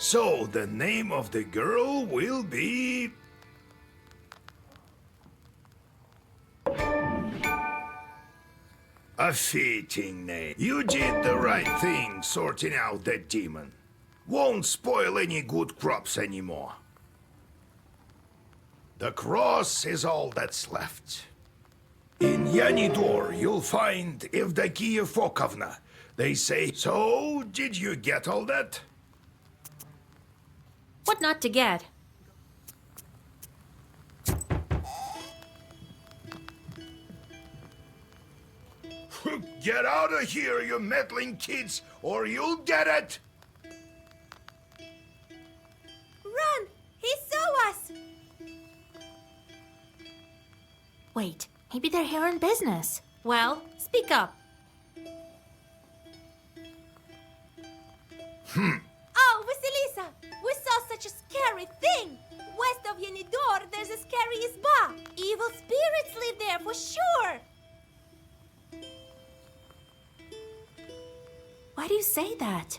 So the name of the girl will be... A fitting name. You did the right thing sorting out that demon. Won't spoil any good crops anymore. The cross is all that's left. In Yanidor, you'll find Evdokia Fokovna. They say, so did you get all that? What not to get? Get out of here, you meddling kids, or you'll get it! Run! He saw us! Wait, maybe they're here on business. Well, speak up. Oh, Vasilisa! We saw such a scary thing! West of Yanidor, there's a scary izba. Evil spirits live there for sure! Why do you say that?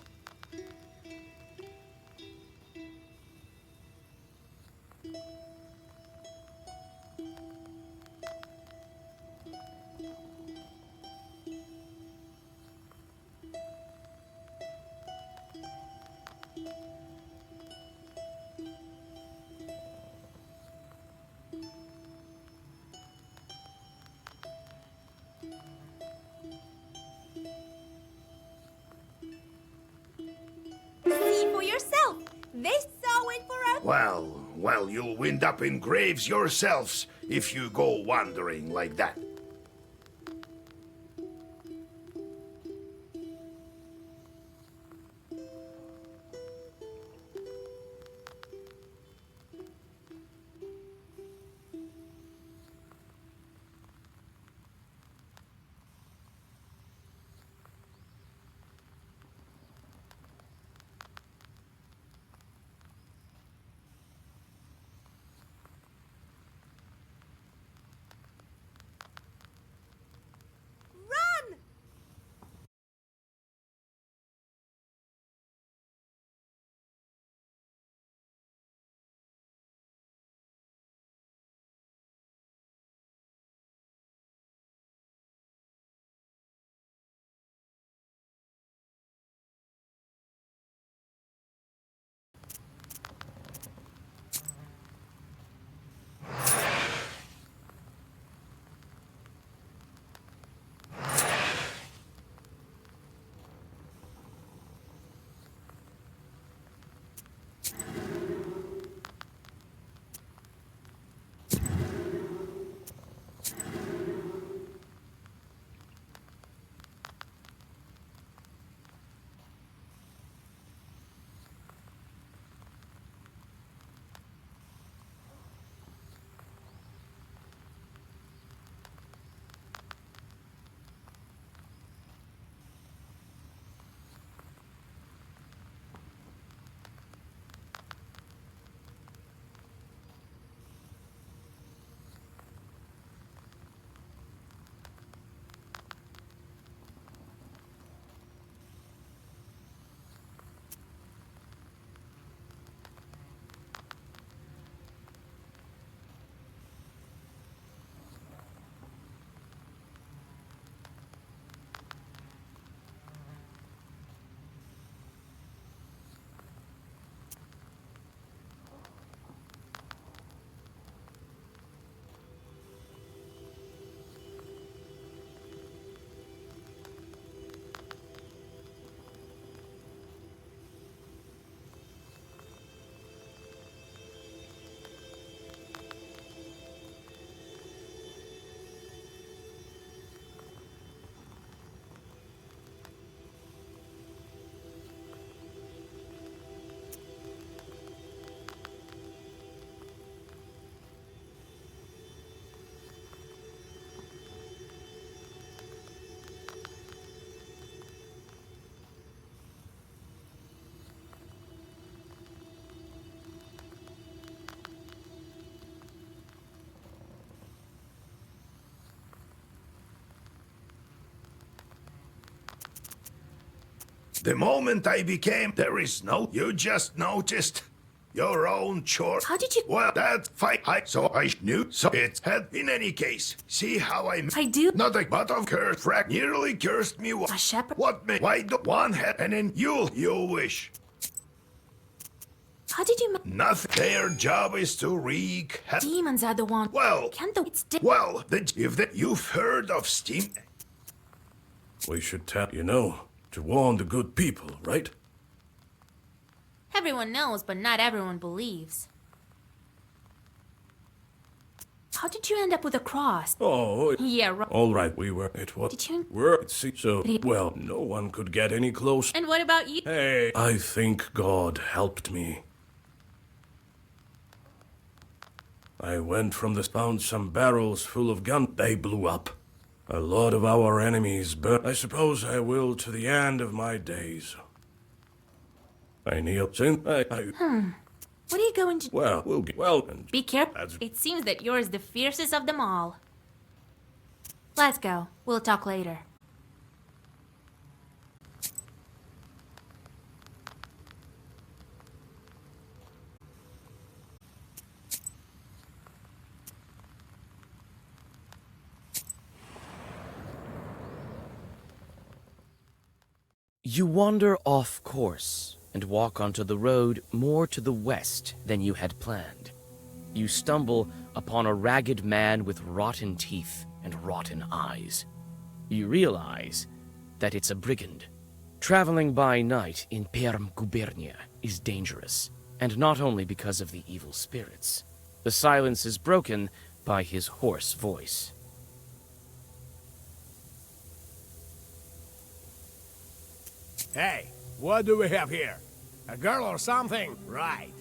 See for yourself! They saw it for us! Well, you'll wind up in graves yourselves if you go wandering like that. The moment I became, there is no. You just noticed your own chore. How did you... Well, that's fine. So I knew. So it had. In any case, see how I do... Nothing but of curse. Frack nearly cursed me. A shepherd? What me? Why do one head and then you wish? How did you... Nothing. Their job is to wreak. Demons are the one... Well, Can't the... It's... well, you've heard of steam. We should tell, to warn the good people, right? Everyone knows, but not everyone believes. How did you end up with a cross? Oh, Yeah, right. all right, we were. It was. Did you... Were. See, so, well, no one could get any close. And what about you? Hey, I think God helped me. I went from the found some barrels full of gun. They blew up. A lot of our enemies burned. I suppose I will to the end of my days. I kneel. What are you going to... Well, we'll get... Well, and... Be careful. It seems that you're the fiercest of them all. Let's go. We'll talk later. You wander off course and walk onto the road more to the west than you had planned. You stumble upon a ragged man with rotten teeth and rotten eyes. You realize that it's a brigand. Traveling by night in Perm Gubernia is dangerous, and not only because of the evil spirits. The silence is broken by his hoarse voice. Hey, what do we have here? A girl or something? Right.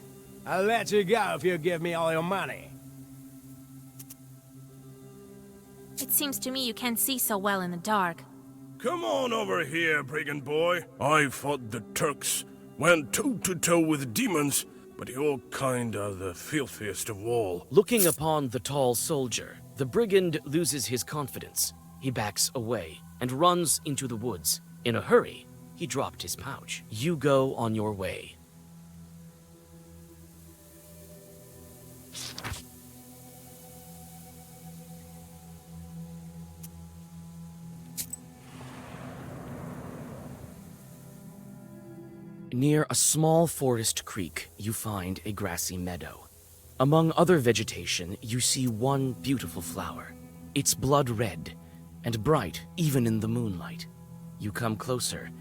I'll let you go if you give me all your money. It seems to me you can't see so well in the dark. Come on over here, brigand boy. I fought the Turks, went toe-to-toe with demons, but you're kinda the filthiest of all. Looking upon the tall soldier, the brigand loses his confidence. He backs away and runs into the woods. In a hurry, he dropped his pouch. You go on your way. Near a small forest creek, you find a grassy meadow. Among other vegetation, you see one beautiful flower. It's blood red and bright even in the moonlight. You come closer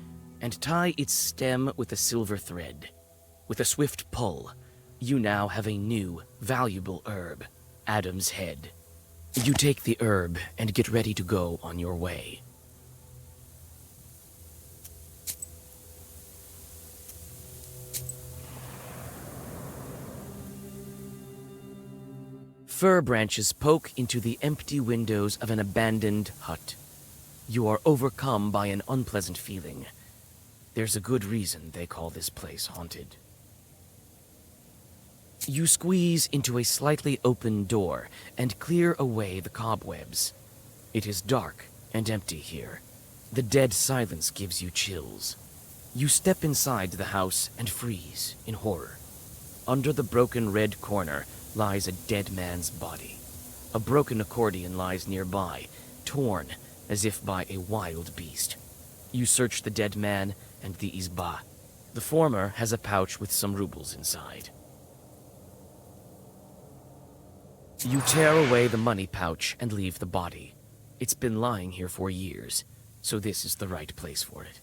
and tie its stem with a silver thread. With a swift pull, you now have a new, valuable herb, Adam's Head. You take the herb and get ready to go on your way. Fir branches poke into the empty windows of an abandoned hut. You are overcome by an unpleasant feeling. There's a good reason they call this place haunted. You squeeze into a slightly open door and clear away the cobwebs. It is dark and empty here. The dead silence gives you chills. You step inside the house and freeze in horror. Under the broken red corner lies a dead man's body. A broken accordion lies nearby, torn as if by a wild beast. You search the dead man and the izba. The former has a pouch with some rubles inside. You tear away the money pouch and leave the body. It's been lying here for years, so this is the right place for it.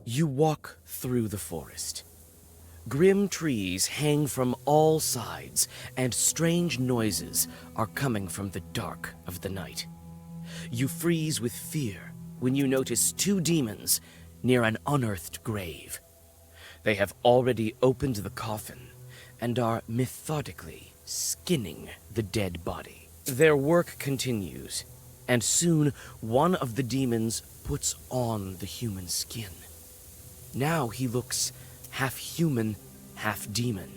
You walk through the forest. Grim trees hang from all sides, and strange noises are coming from the dark of the night. You freeze with fear when you notice two demons near an unearthed grave. They have already opened the coffin and are methodically skinning the dead body. Their work continues, and soon one of the demons puts on the human skin. Now he looks half human, half demon.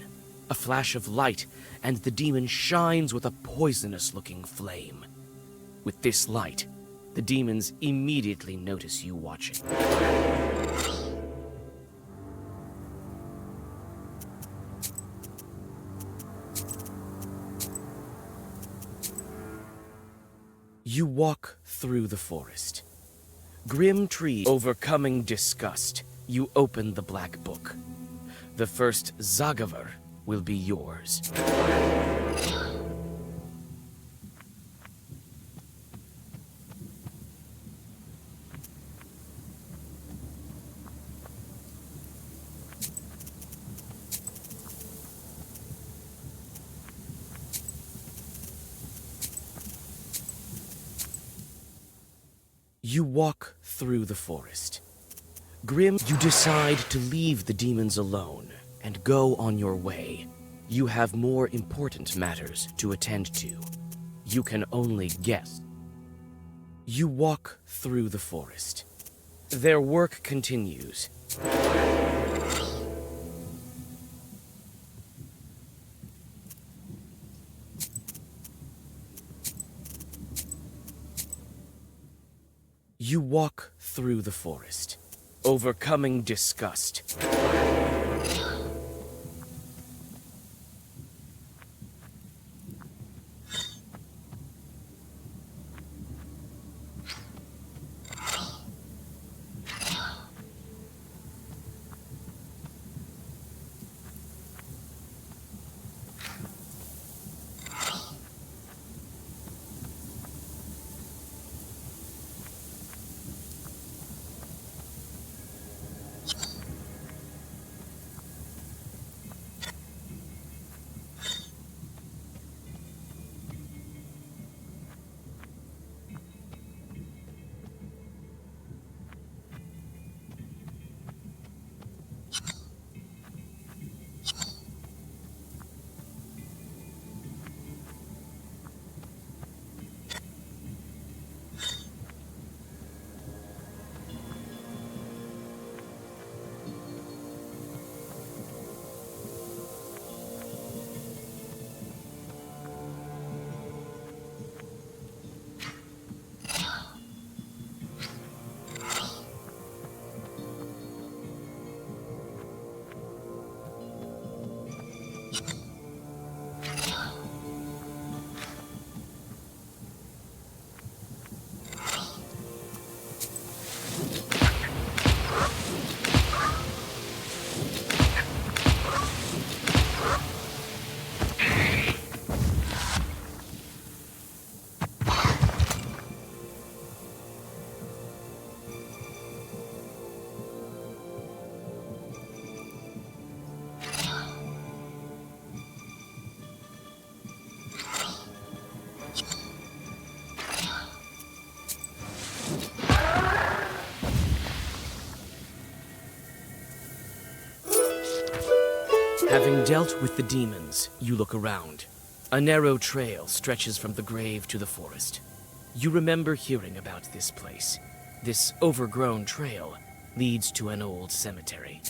A flash of light, and the demon shines with a poisonous-looking flame. With this light, the demons immediately notice you watching. You walk through the forest. Grim tree overcoming disgust, you open the black book. The first Zagavar will be yours. You walk through the forest. Grim, you decide to leave the demons alone and go on your way. You have more important matters to attend to. You can only guess. You walk through the forest. Their work continues. You walk through the forest, overcoming disgust. Having dealt with the demons, you look around. A narrow trail stretches from the grave to the forest. You remember hearing about this place. This overgrown trail leads to an old cemetery.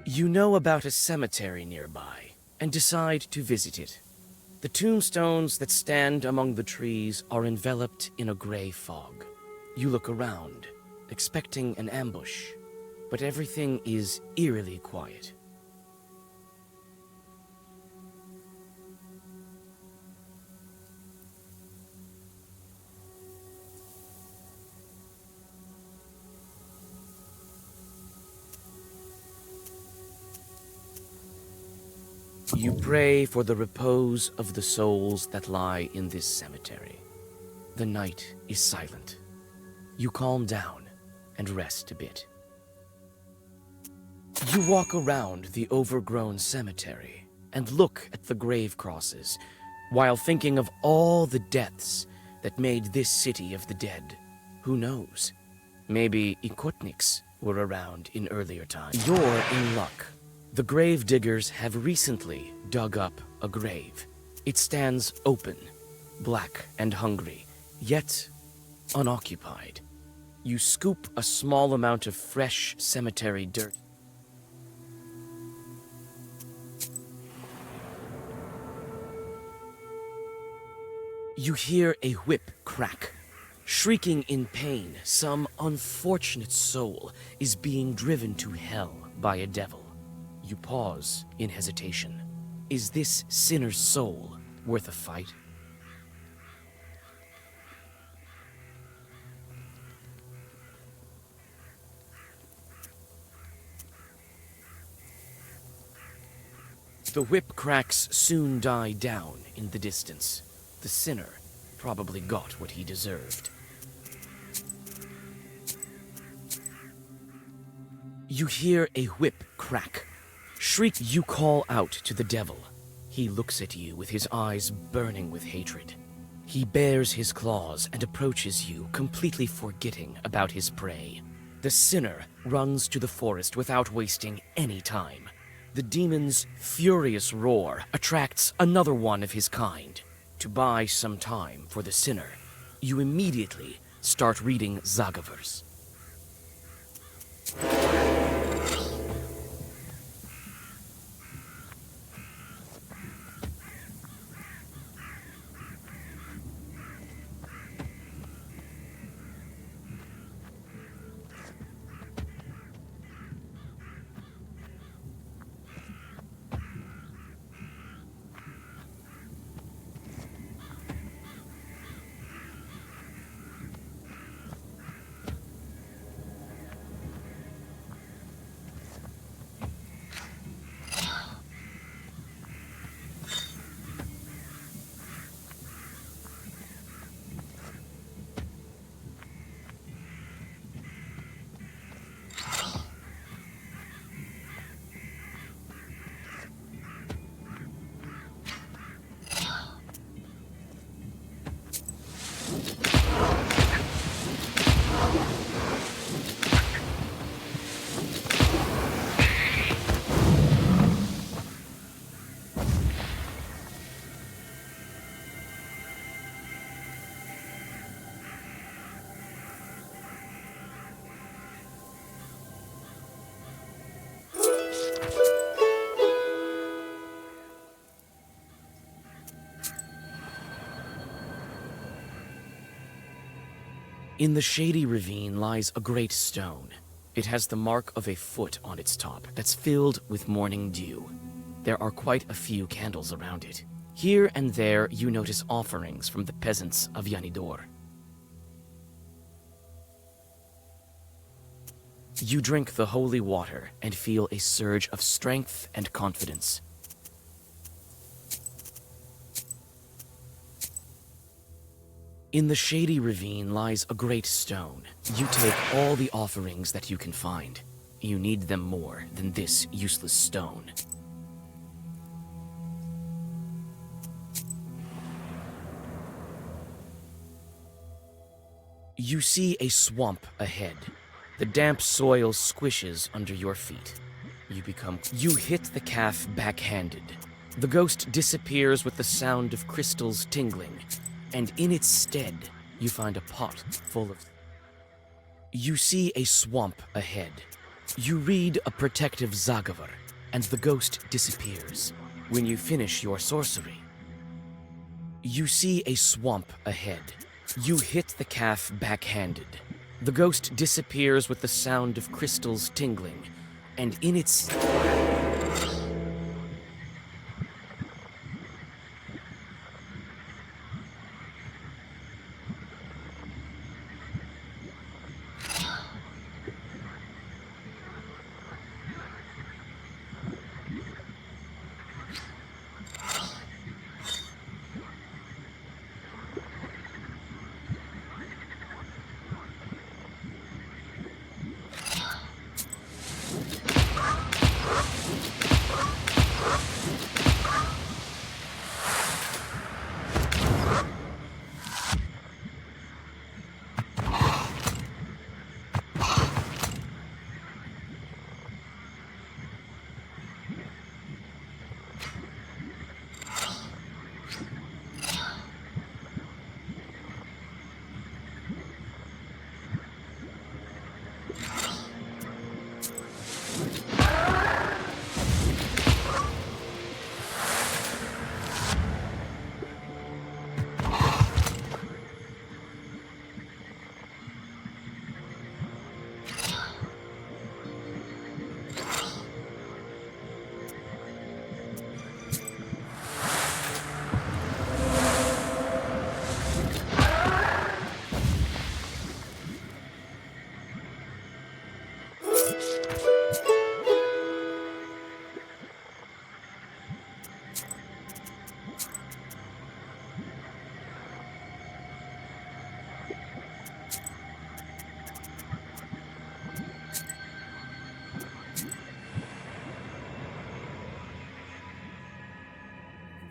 You know about a cemetery nearby and decide to visit it. The tombstones that stand among the trees are enveloped in a gray fog. You look around, expecting an ambush, but everything is eerily quiet. You pray for the repose of the souls that lie in this cemetery. The night is silent. You calm down and rest a bit. You walk around the overgrown cemetery and look at the grave crosses while thinking of all the deaths that made this city of the dead. Who knows? Maybe Ikotniks were around in earlier times. You're in luck. The grave diggers have recently dug up a grave. It stands open, black and hungry, yet unoccupied. You scoop a small amount of fresh cemetery dirt. You hear a whip crack. Shrieking in pain, some unfortunate soul is being driven to hell by a devil. You pause in hesitation. Is this sinner's soul worth a fight? The whip cracks soon die down in the distance. The sinner probably got what he deserved. You hear a whip crack. Shriek, you call out to the devil. He looks at you with his eyes burning with hatred. He bares his claws and approaches you, completely forgetting about his prey. The sinner runs to the forest without wasting any time. The demon's furious roar attracts another one of his kind. To buy some time for the sinner, you immediately start reading Zagavers. In the shady ravine lies a great stone. It has the mark of a foot on its top that's filled with morning dew. There are quite a few candles around it. Here and there you notice offerings from the peasants of Yanidor. You drink the holy water and feel a surge of strength and confidence. In the shady ravine lies a great stone. You take all the offerings that you can find. You need them more than this useless stone. You see a swamp ahead. The damp soil squishes under your feet. You hit the calf backhanded. The ghost disappears with the sound of crystals tingling, and in its stead, you find a pot full of... You see a swamp ahead. You read a protective Zagavar, and the ghost disappears. When you finish your sorcery, you see a swamp ahead. You hit the calf backhanded. The ghost disappears with the sound of crystals tingling, and in its...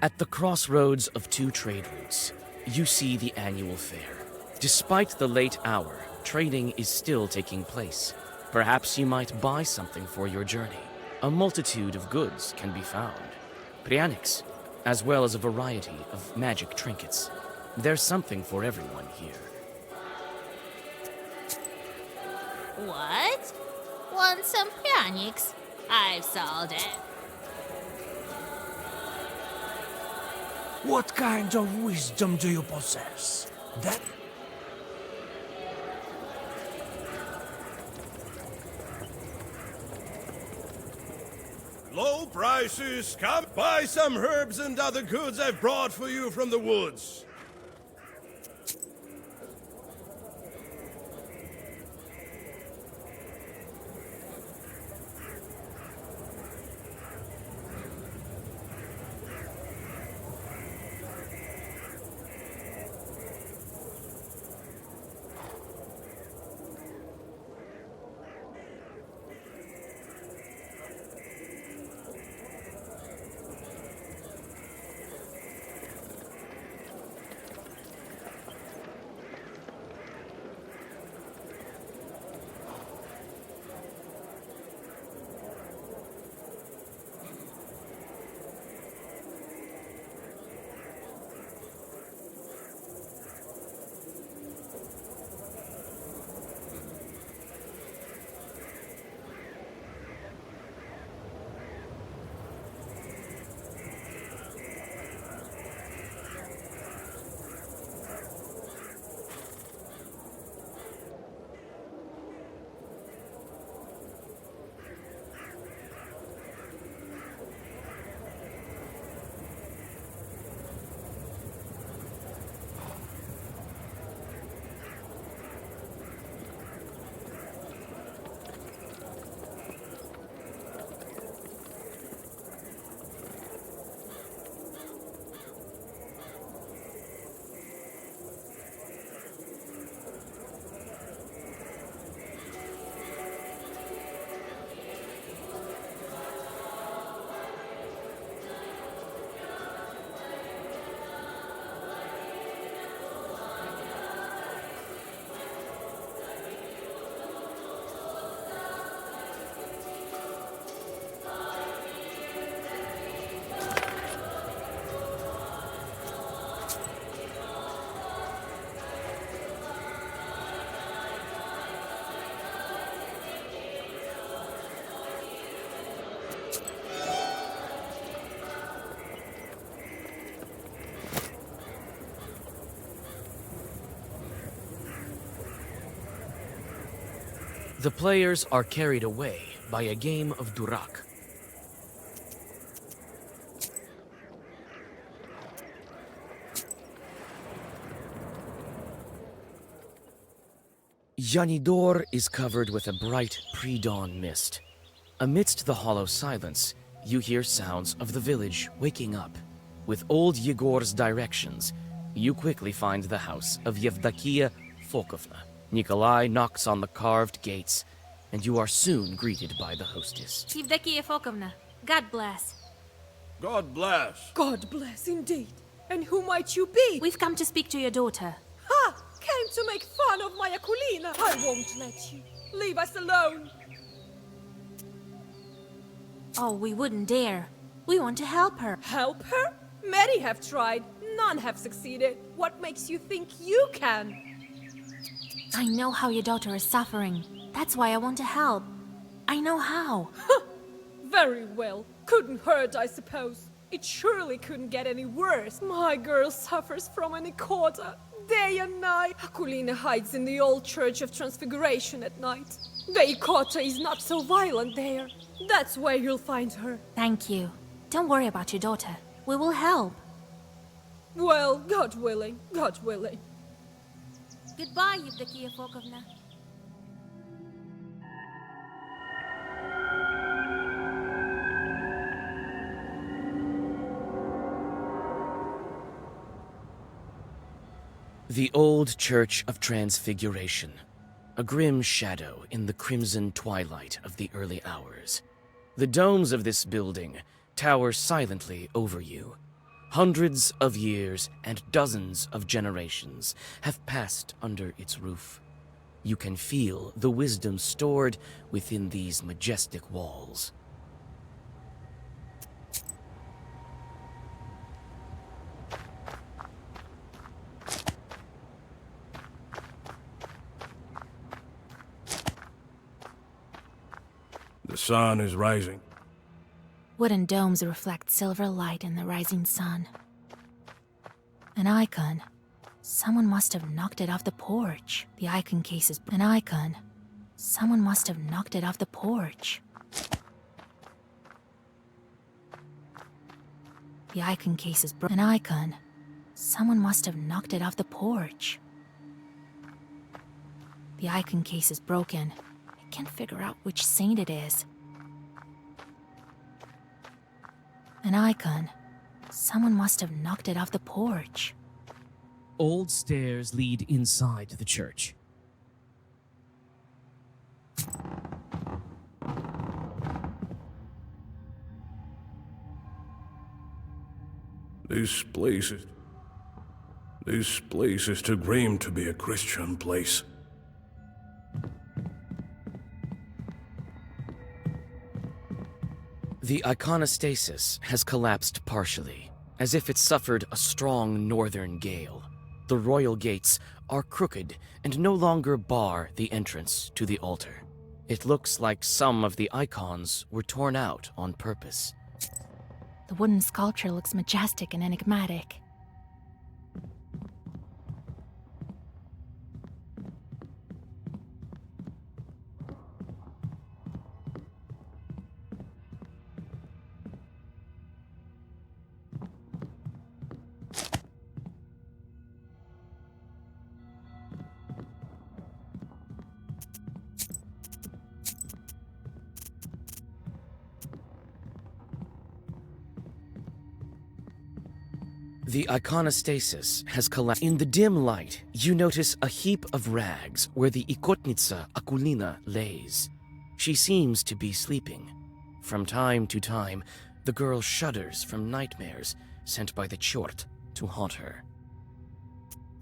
At the crossroads of two trade routes, you see the annual fair. Despite the late hour, trading is still taking place. Perhaps you might buy something for your journey. A multitude of goods can be found. Prianics, as well as a variety of magic trinkets. There's something for everyone here. What? Want some prianics? I've sold it. What kind of wisdom do you possess? That... Low prices. Come buy some herbs and other goods I've brought for you from the woods. The players are carried away by a game of Durak. Yanidor is covered with a bright pre-dawn mist. Amidst the hollow silence, you hear sounds of the village waking up. With old Yegor's directions, you quickly find the house of Yevdakia Fokovna. Nikolai knocks on the carved gates, and you are soon greeted by the hostess. Evdokia Fokovna, God bless. God bless. God bless indeed. And who might you be? We've come to speak to your daughter. Ha! Came to make fun of my Akulina. I won't let you. Leave us alone. Oh, we wouldn't dare. We want to help her. Help her? Many have tried. None have succeeded. What makes you think you can? I know how your daughter is suffering. That's why I want to help. I know how. Very well. Couldn't hurt, I suppose. It surely couldn't get any worse. My girl suffers from an ikota, day and night. Akulina hides in the old Church of Transfiguration at night. The ikota is not so violent there. That's where you'll find her. Thank you. Don't worry about your daughter. We will help. Well, God willing, God willing. Goodbye, Evdokia Fokovna. The old Church of Transfiguration, a grim shadow in the crimson twilight of the early hours. The domes of this building tower silently over you. Hundreds of years and dozens of generations have passed under its roof. You can feel the wisdom stored within these majestic walls. The sun is rising. Wooden domes reflect silver light in the rising sun. An icon. Someone must have knocked it off the porch. The icon case is an icon. Someone must have knocked it off the porch. The icon case is an icon. Someone must have knocked it off the porch. The icon case is broken. I can't figure out which saint it is. An icon. Someone must have knocked it off the porch. Old stairs lead inside the church. This place is too grim to be a Christian place. The iconostasis has collapsed partially, as if it suffered a strong northern gale. The royal gates are crooked and no longer bar the entrance to the altar. It looks like some of the icons were torn out on purpose. The wooden sculpture looks majestic and enigmatic. The iconostasis has collapsed. In the dim light, you notice a heap of rags where the Ikotnitsa Akulina lays. She seems to be sleeping. From time to time, the girl shudders from nightmares sent by the Chort to haunt her.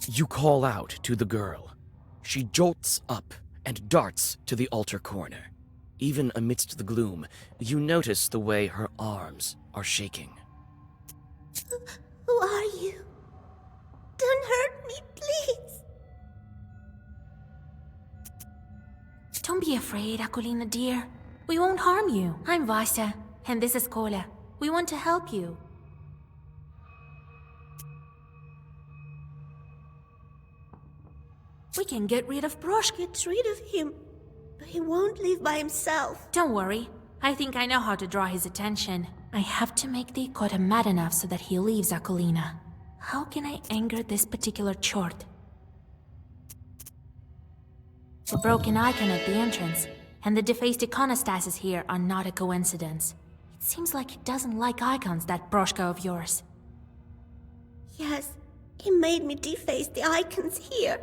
You call out to the girl. She jolts up and darts to the altar corner. Even amidst the gloom, you notice the way her arms are shaking. Who are you? Don't hurt me, please. Don't be afraid, Akulina dear. We won't harm you. I'm Vasa, and this is Kola. We want to help you. We can get rid of Brosh. Get rid of him, but he won't leave by himself. Don't worry. I think I know how to draw his attention. I have to make the Ikota mad enough so that he leaves Akulina. How can I anger this particular Chort? The broken icon at the entrance and the defaced iconostasis here are not a coincidence. It seems like he doesn't like icons, that Broshka of yours. Yes, he made me deface the icons here.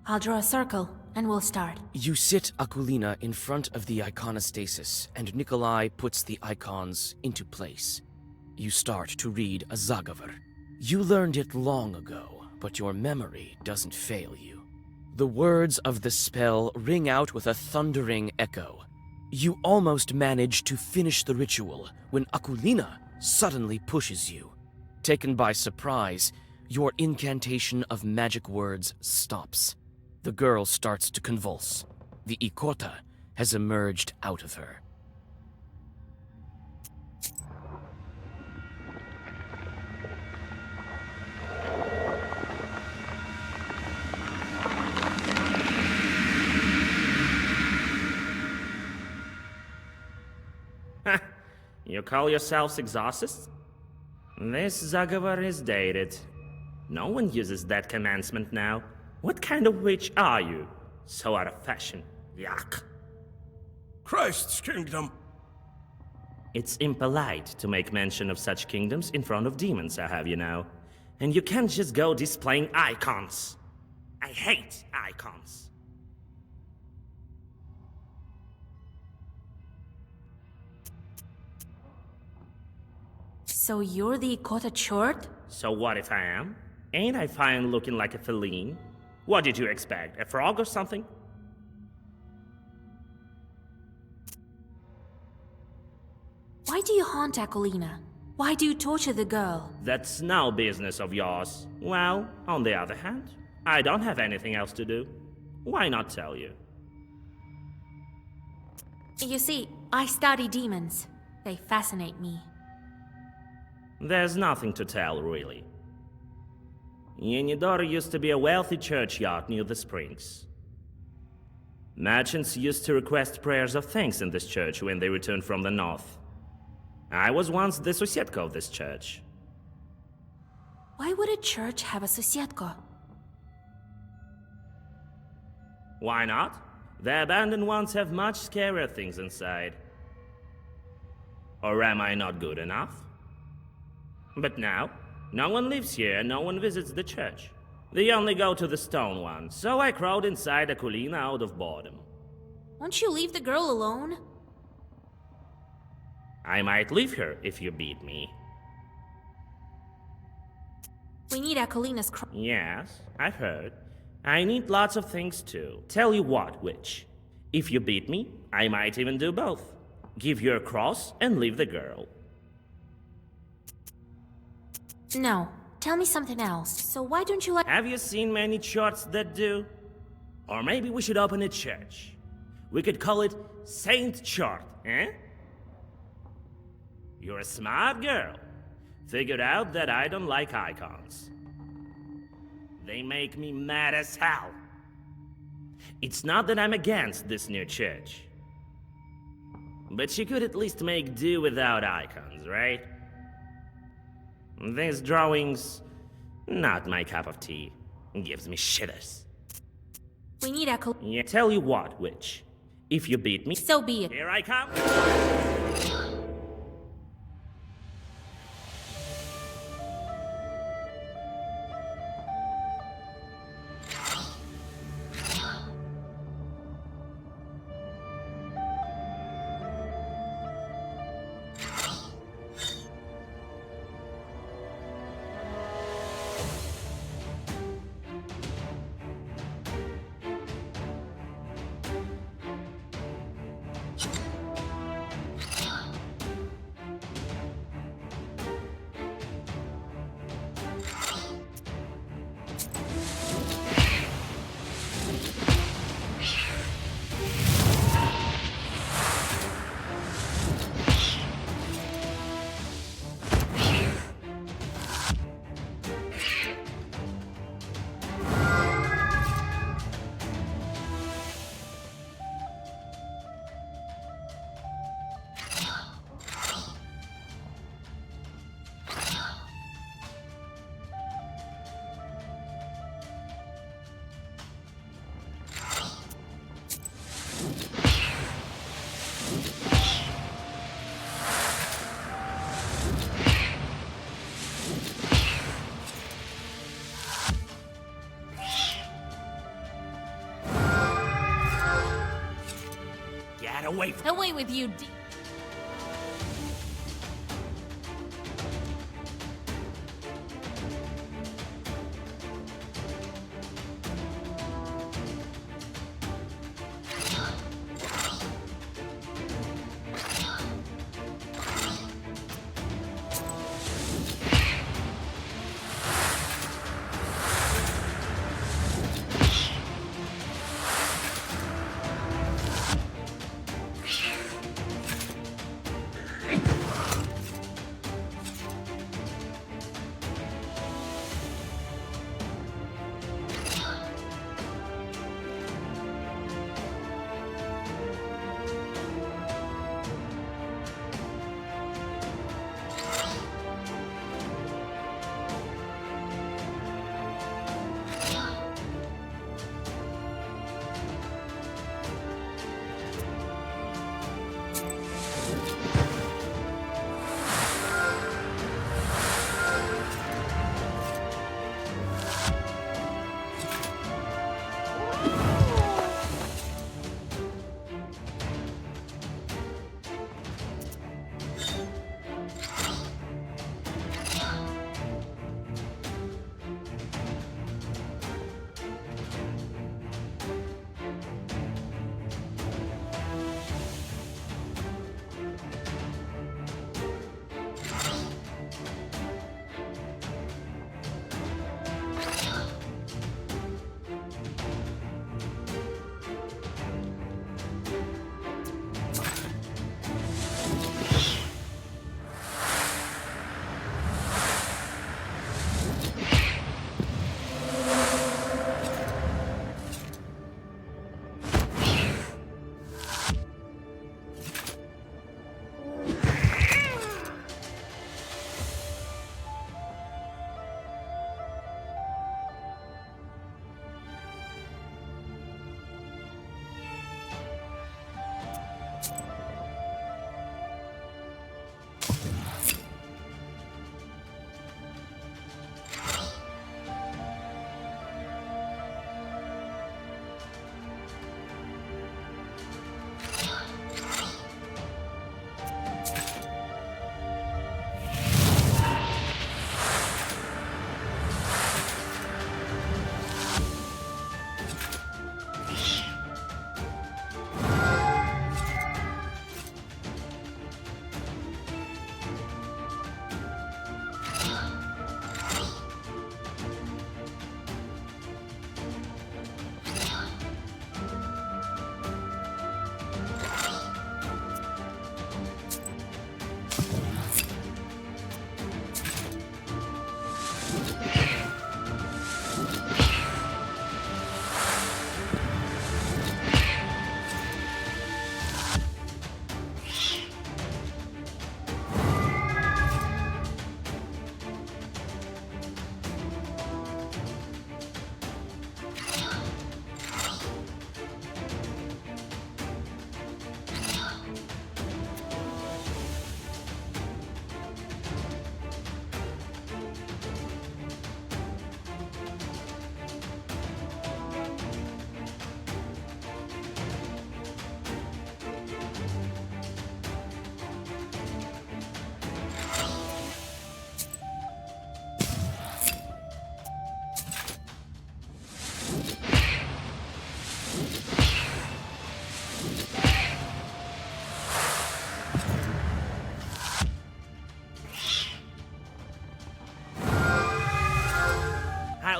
I'll draw a circle, and we'll start. You sit Akulina in front of the iconostasis, and Nikolai puts the icons into place. You start to read a Zagavar. You learned it long ago, but your memory doesn't fail you. The words of the spell ring out with a thundering echo. You almost manage to finish the ritual when Akulina suddenly pushes you. Taken by surprise, your incantation of magic words stops. The girl starts to convulse. The Ikota has emerged out of her. You call yourselves exorcists? This Zagavar is dated. No one uses that commencement now. What kind of witch are you? So out of fashion. Yuck. Christ's kingdom! It's impolite to make mention of such kingdoms in front of demons, I have you know. And you can't just go displaying icons. I hate icons. So you're the Ikota Chort? So what if I am? Ain't I fine looking like a feline? What did you expect? A frog or something? Why do you haunt Akolina? Why do you torture the girl? That's no business of yours. Well, on the other hand, I don't have anything else to do. Why not tell you? You see, I study demons. They fascinate me. There's nothing to tell, really. Yenidor used to be a wealthy churchyard near the springs. Merchants used to request prayers of thanks in this church when they returned from the north. I was once the Sosiedko of this church. Why would a church have a Sosiedko? Why not? The abandoned ones have much scarier things inside. Or am I not good enough? But now, no one lives here and no one visits the church. They only go to the stone one, so I crawled inside Akolina out of boredom. Won't you leave the girl alone? I might leave her if you beat me. We need Akolina's Yes, I've heard. I need lots of things too. Tell you what, witch. If you beat me, I might even do both. Give you a cross and leave the girl. No, tell me something else. So why don't you Have you seen many charts that do? Or maybe we should open a church. We could call it Saint Chart, eh? You're a smart girl. Figured out that I don't like icons. They make me mad as hell. It's not that I'm against this new church. But you could at least make do without icons, right? These drawings, not my cup of tea. Gives me shivers. We need Akolina. Yeah, tell you what, witch. If you beat me, So be it. here I come. Get away from Away with you,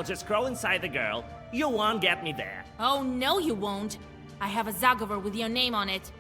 I'll just crawl inside the girl. You won't get me there. Oh, no, you won't. I have a Zagover with your name on it.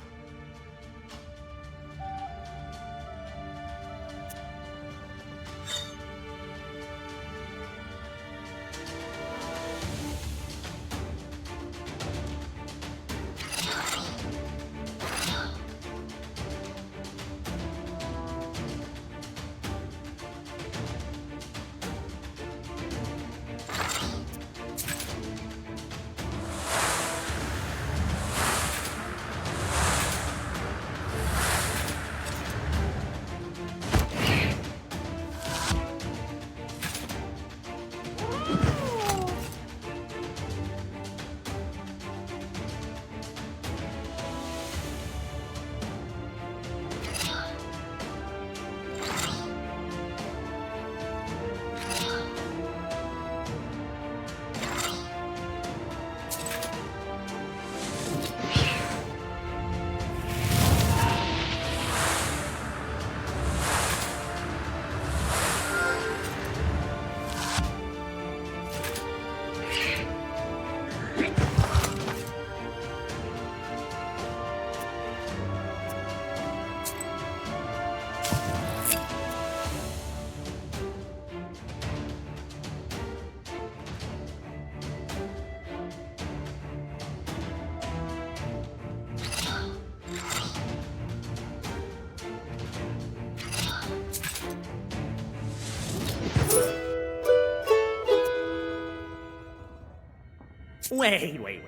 Wait.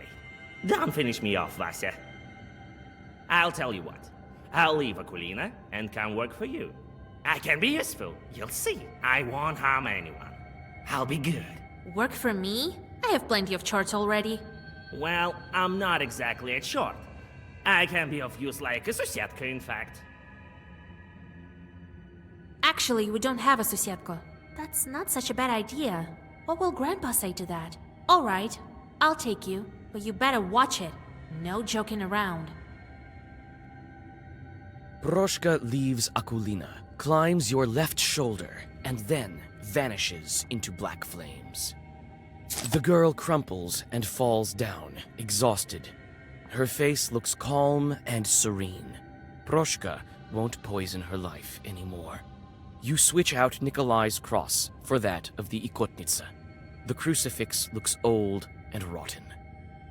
Don't finish me off, Vasya. I'll tell you what. I'll leave Aquilina and come work for you. I can be useful. You'll see. I won't harm anyone. I'll be good. Work for me? I have plenty of charts already. Well, I'm not exactly a short. I can be of use like a Susietka, in fact. Actually, we don't have a Susietka. That's not such a bad idea. What will Grandpa say to that? All right, I'll take you, but you better watch it. No joking around. Proshka leaves Akulina, climbs your left shoulder, and then vanishes into black flames. The girl crumples and falls down, exhausted. Her face looks calm and serene. Proshka won't poison her life anymore. You switch out Nikolai's cross for that of the Ikotnitsa. The crucifix looks old and rotten.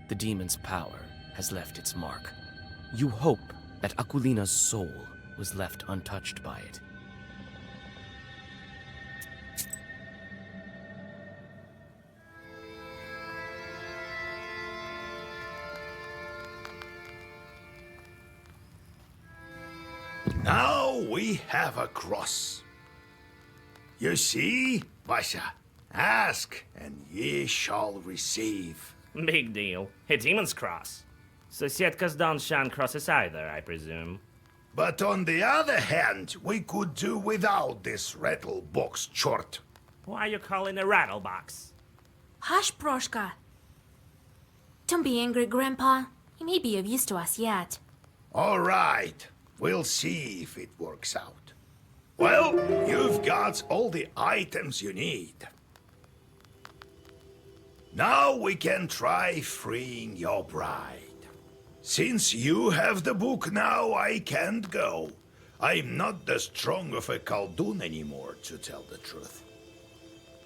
The demon's power has left its mark. You hope that Akulina's soul was left untouched by it. Now we have a cross. You see, Vasya? Ask, and ye shall receive. Big deal. A demon's cross. Susietkas don't shun crosses either, I presume. But on the other hand, we could do without this rattle box chort. Why you calling a rattle box? Hush, Proshka. Don't be angry, Grandpa. He may be of use to us yet. All right, we'll see if it works out. Well, you've got all the items you need. Now we can try freeing your bride. Since you have the book now, I can't go. I'm not that strong of a Khaldun anymore, to tell the truth.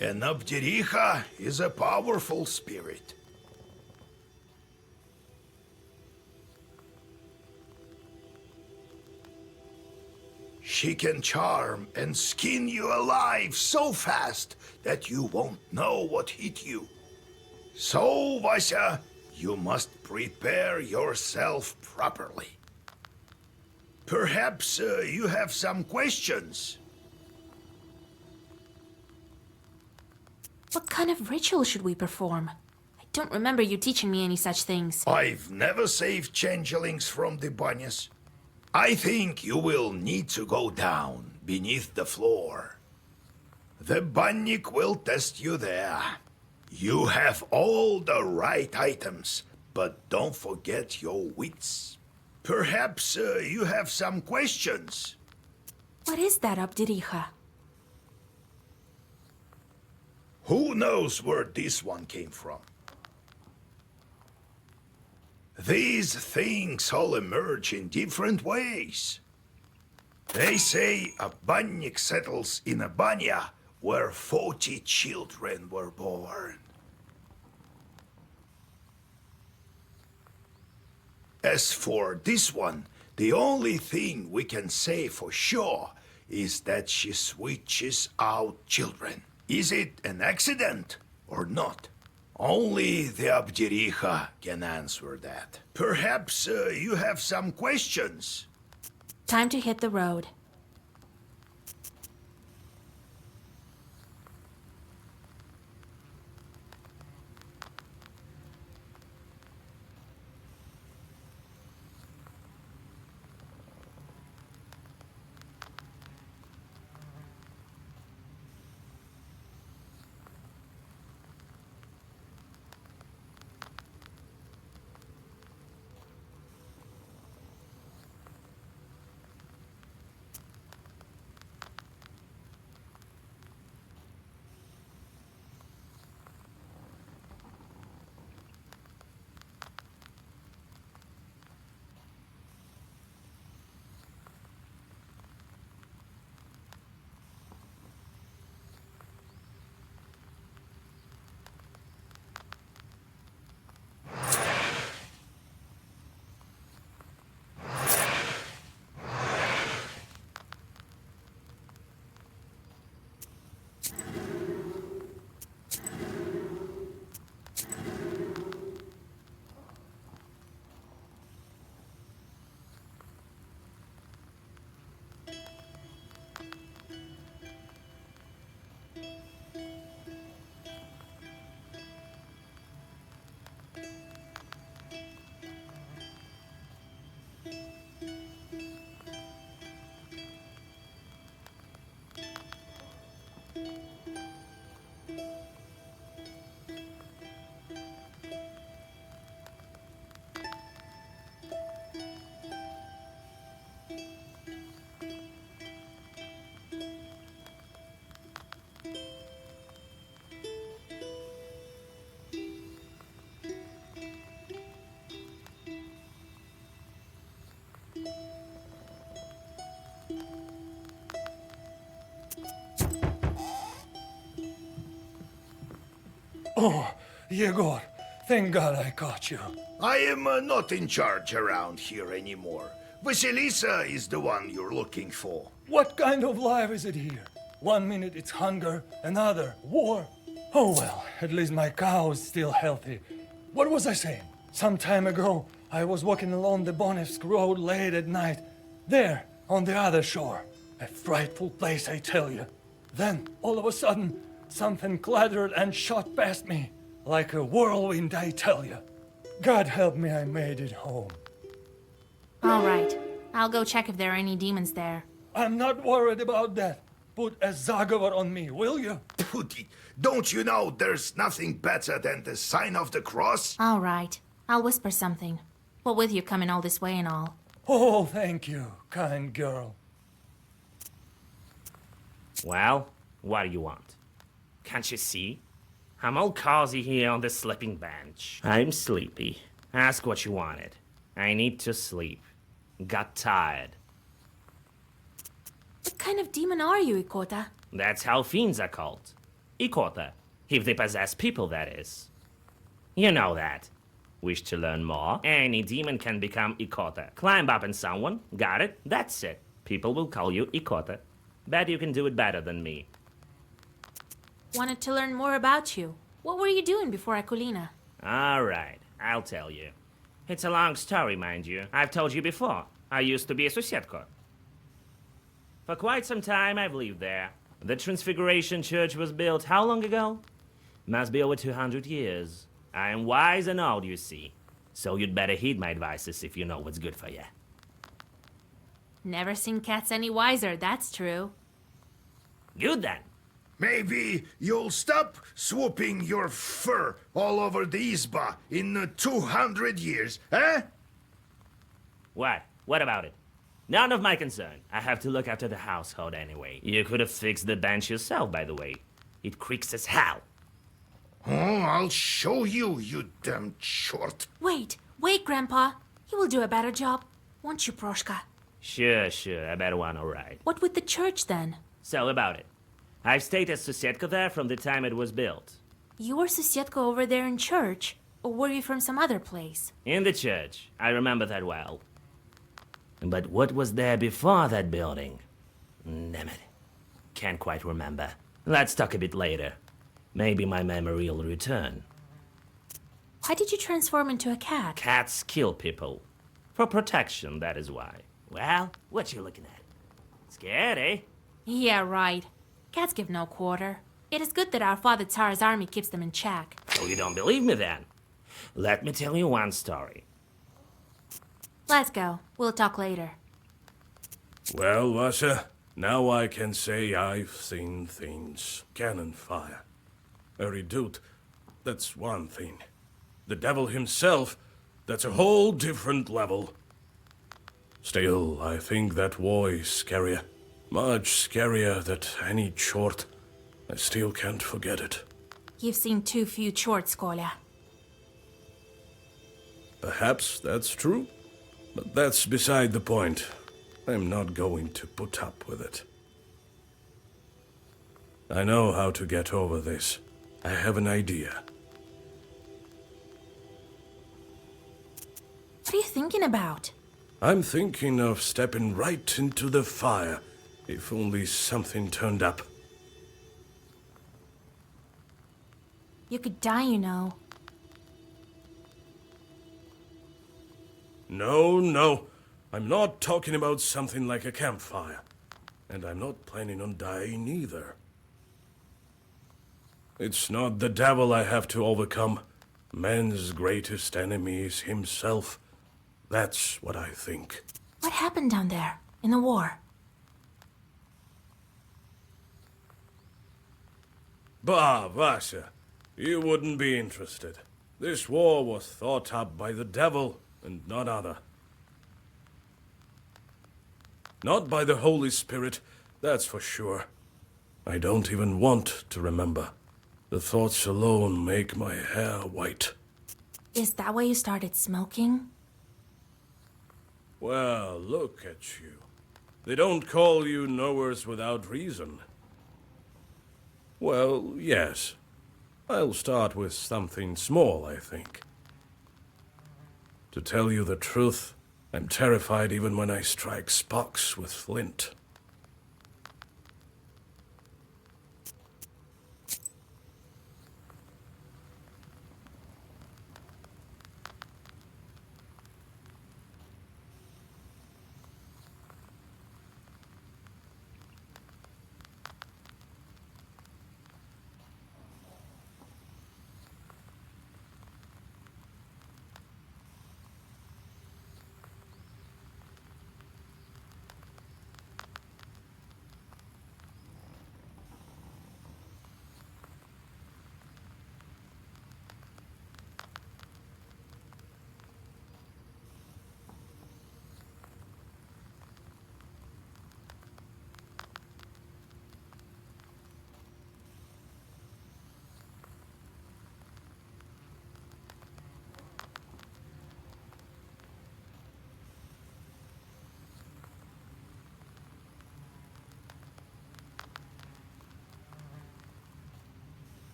And Abdericha is a powerful spirit. She can charm and skin you alive so fast that you won't know what hit you. So, Vasya, you must prepare yourself properly. Perhaps you have some questions. What kind of ritual should we perform? I don't remember you teaching me any such things. I've never saved changelings from the banyas. I think you will need to go down beneath the floor. The bannik will test you there. You have all the right items, but don't forget your wits. Perhaps you have some questions. What is that, Abdericha? Who knows where this one came from? These things all emerge in different ways. They say a bannik settles in a banya where 40 children were born. As for this one, the only thing we can say for sure is that she switches out children. Is it an accident or not? Only the Abdericha can answer that. Perhaps you have some questions? Time to hit the road. Oh, Yegor, thank God I caught you. I am not in charge around here anymore. Vasilisa is the one you're looking for. What kind of life is it here? 1 minute it's hunger, another war. Oh well, at least my cow is still healthy. What was I saying? Some time ago, I was walking along the Bonevsk road late at night. There, on the other shore. A frightful place, I tell you. Then, all of a sudden, something clattered and shot past me. Like a whirlwind, I tell you. God help me, I made it home. All right. I'll go check if there are any demons there. I'm not worried about that. Put a Zagovar on me, will you? Pooty, don't you know there's nothing better than the sign of the cross? All right. I'll whisper something. What with you coming all this way and all? Oh, thank you, kind girl. Well, what do you want? Can't you see? I'm all cozy here on the sleeping bench. I'm sleepy. Ask what you wanted. I need to sleep. Got tired. What kind of demon are you, Ikota? That's how fiends are called. Ikota. If they possess people, that is. You know that. Wish to learn more? Any demon can become Ikota. Climb up in someone, got it? That's it. People will call you Ikota. Bet you can do it better than me. Wanted to learn more about you. What were you doing before Akulina? Alright, I'll tell you. It's a long story, mind you. I've told you before. I used to be a Susetko. For quite some time, I've lived there. The Transfiguration Church was built how long ago? Must be over 200 years. I am wise and old, you see. So you'd better heed my advices if you know what's good for you. Never seen cats any wiser, that's true. Good then. Maybe you'll stop swooping your fur all over the Izba in 200 years, eh? What? What about it? None of my concern. I have to look after the household anyway. You could have fixed the bench yourself, by the way. It creaks as hell. Oh, I'll show you, you damn short. Wait, Grandpa. He will do a better job. Won't you, Proshka? Sure, I bet one alright. What with the church then? So about it. I've stayed as Susietka there from the time it was built. You were Susietka over there in church? Or were you from some other place? In the church. I remember that well. But what was there before that building? Damn it. Can't quite remember. Let's talk a bit later. Maybe my memory will return. Why did you transform into a cat? Cats kill people. For protection, that is why. Well, what you looking at? Scared, eh? Yeah, right. Cats give no quarter. It is good that our father Tsar's army keeps them in check. So you don't believe me then? Let me tell you one story. Let's go. We'll talk later. Well, Vasha, now I can say I've seen things. Cannon fire. A redoute, that's one thing. The devil himself, that's a whole different level. Still, I think that war is scarier. Much scarier than any chort. I still can't forget it. You've seen too few chorts, Kolya. Perhaps that's true, but that's beside the point. I'm not going to put up with it. I know how to get over this. I have an idea. What are you thinking about? I'm thinking of stepping right into the fire, if only something turned up. You could die, you know. No. I'm not talking about something like a campfire. And I'm not planning on dying either. It's not the devil I have to overcome. Man's greatest enemy is himself. That's what I think. What happened down there, in the war? Bah, Vasha, you wouldn't be interested. This war was thought up by the devil and none other. Not by the Holy Spirit, that's for sure. I don't even want to remember. The thoughts alone make my hair white. Is that why you started smoking? Well, look at you. They don't call you knowers without reason. Well, yes. I'll start with something small, I think. To tell you the truth, I'm terrified even when I strike Spocks with flint.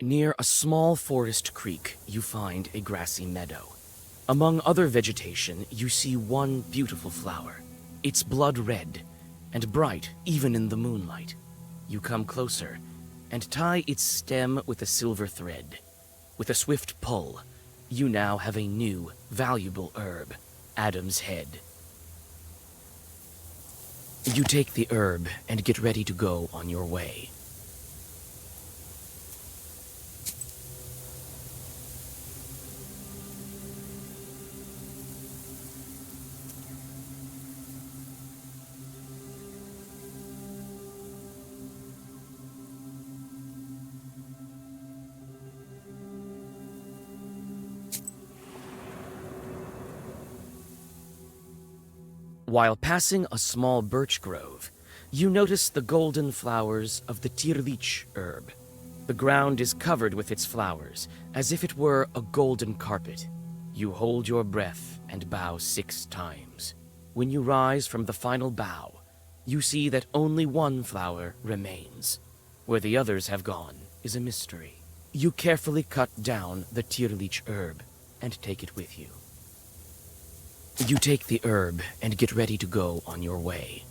Near a small forest creek, you find a grassy meadow. Among other vegetation, you see one beautiful flower. It's blood red and bright even in the moonlight. You come closer and tie its stem with a silver thread. With a swift pull, you now have a new, valuable herb, Adam's Head. You take the herb and get ready to go on your way. While passing a small birch grove, you notice the golden flowers of the tirlich herb. The ground is covered with its flowers, as if it were a golden carpet. You hold your breath and bow 6 times. When you rise from the final bow, you see that only one flower remains. Where the others have gone is a mystery. You carefully cut down the tirlich herb and take it with you. You take the herb and get ready to go on your way.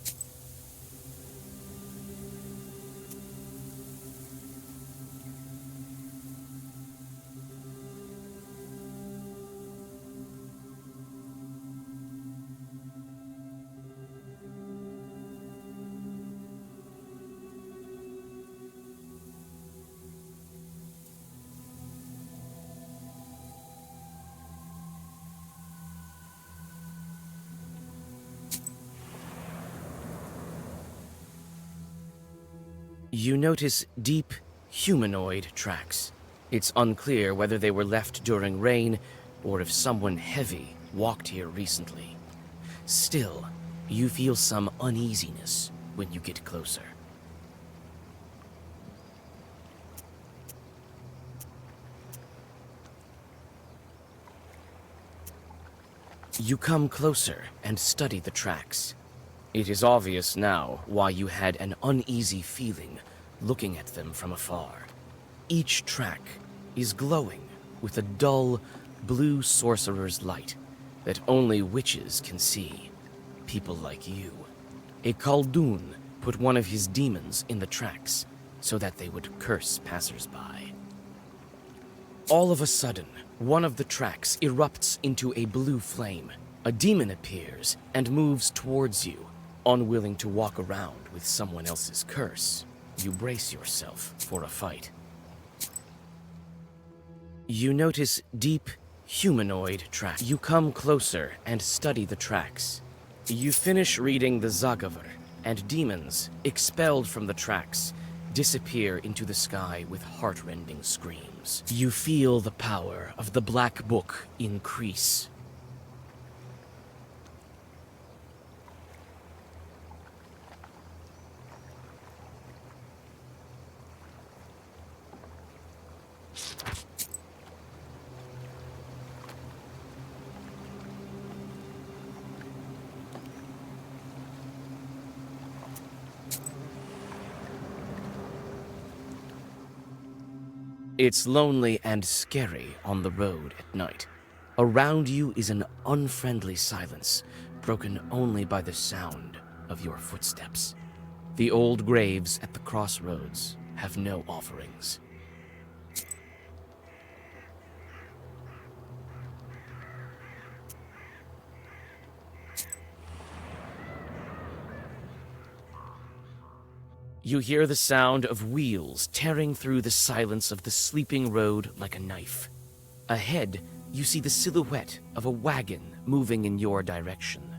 You notice deep, humanoid tracks. It's unclear whether they were left during rain or if someone heavy walked here recently. Still, you feel some uneasiness when you get closer. You come closer and study the tracks. It is obvious now why you had an uneasy feeling looking at them from afar. Each track is glowing with a dull, blue sorcerer's light that only witches can see. People like you. A Khaldun put one of his demons in the tracks so that they would curse passers-by. All of a sudden, one of the tracks erupts into a blue flame. A demon appears and moves towards you. Unwilling to walk around with someone else's curse, you brace yourself for a fight. You notice deep, humanoid tracks. You come closer and study the tracks. You finish reading the Zagavar, and demons, expelled from the tracks, disappear into the sky with heart-rending screams. You feel the power of the Black Book increase. It's lonely and scary on the road at night. Around you is an unfriendly silence, broken only by the sound of your footsteps. The old graves at the crossroads have no offerings. You hear the sound of wheels tearing through the silence of the sleeping road like a knife. Ahead, you see the silhouette of a wagon moving in your direction.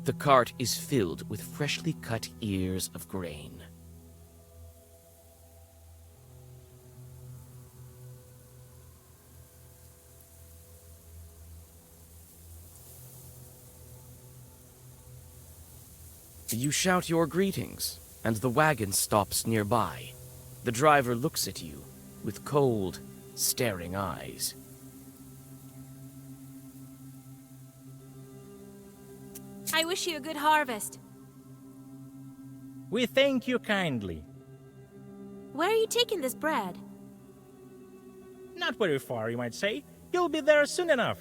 The cart is filled with freshly cut ears of grain. You shout your greetings, and the wagon stops nearby. The driver looks at you with cold, staring eyes. I wish you a good harvest. We thank you kindly. Where are you taking this bread? Not very far, you might say. You'll be there soon enough.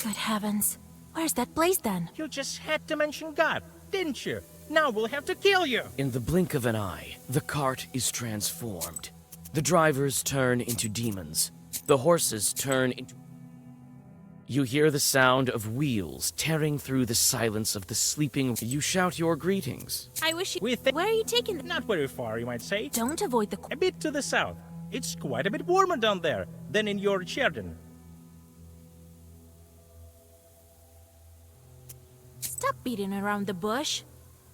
Good heavens. Where's that place then? You just had to mention God, didn't you? Now we'll have to kill you. In the blink of an eye, the cart is transformed. The drivers turn into demons. The horses turn into... You hear the sound of wheels tearing through the silence of the sleeping. You shout your greetings. I wish you. We think Where are you taking them? not very far, you might say. Don't avoid the... A bit to the south. It's quite a bit warmer down there than in your Chpater. Stop beating around the bush.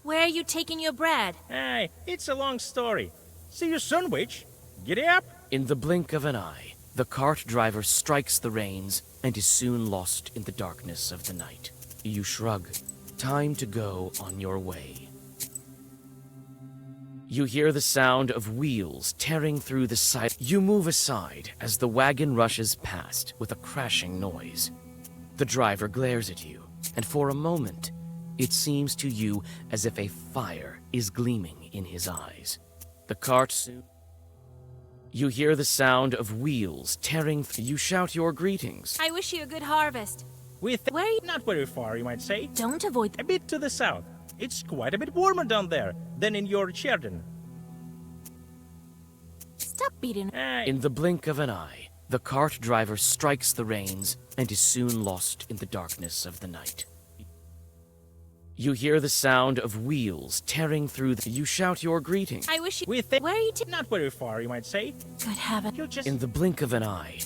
Where are you taking your bread? Hey, it's a long story. See you soon, witch. Giddy up. In the blink of an eye, the cart driver strikes the reins and is soon lost in the darkness of the night. You shrug. Time to go on your way. You hear the sound of wheels tearing through the side. You move aside as the wagon rushes past with a crashing noise. The driver glares at you, and for a moment, it seems to you as if a fire is gleaming in his eyes. The cart soon... You hear the sound of wheels tearing through. You shout your greetings. I wish you a good harvest. We think Where are you? not very far, you might say. Don't avoid A bit to the south. It's quite a bit warmer down there than in your Chpater. Stop beating. Hey, In the blink of an eye, the cart driver strikes the reins and is soon lost in the darkness of the night. You hear the sound of wheels tearing through the... You shout your greetings. I wish you. we think Where are you? not very far, you might say. Good heavens. You just In the blink of an eye,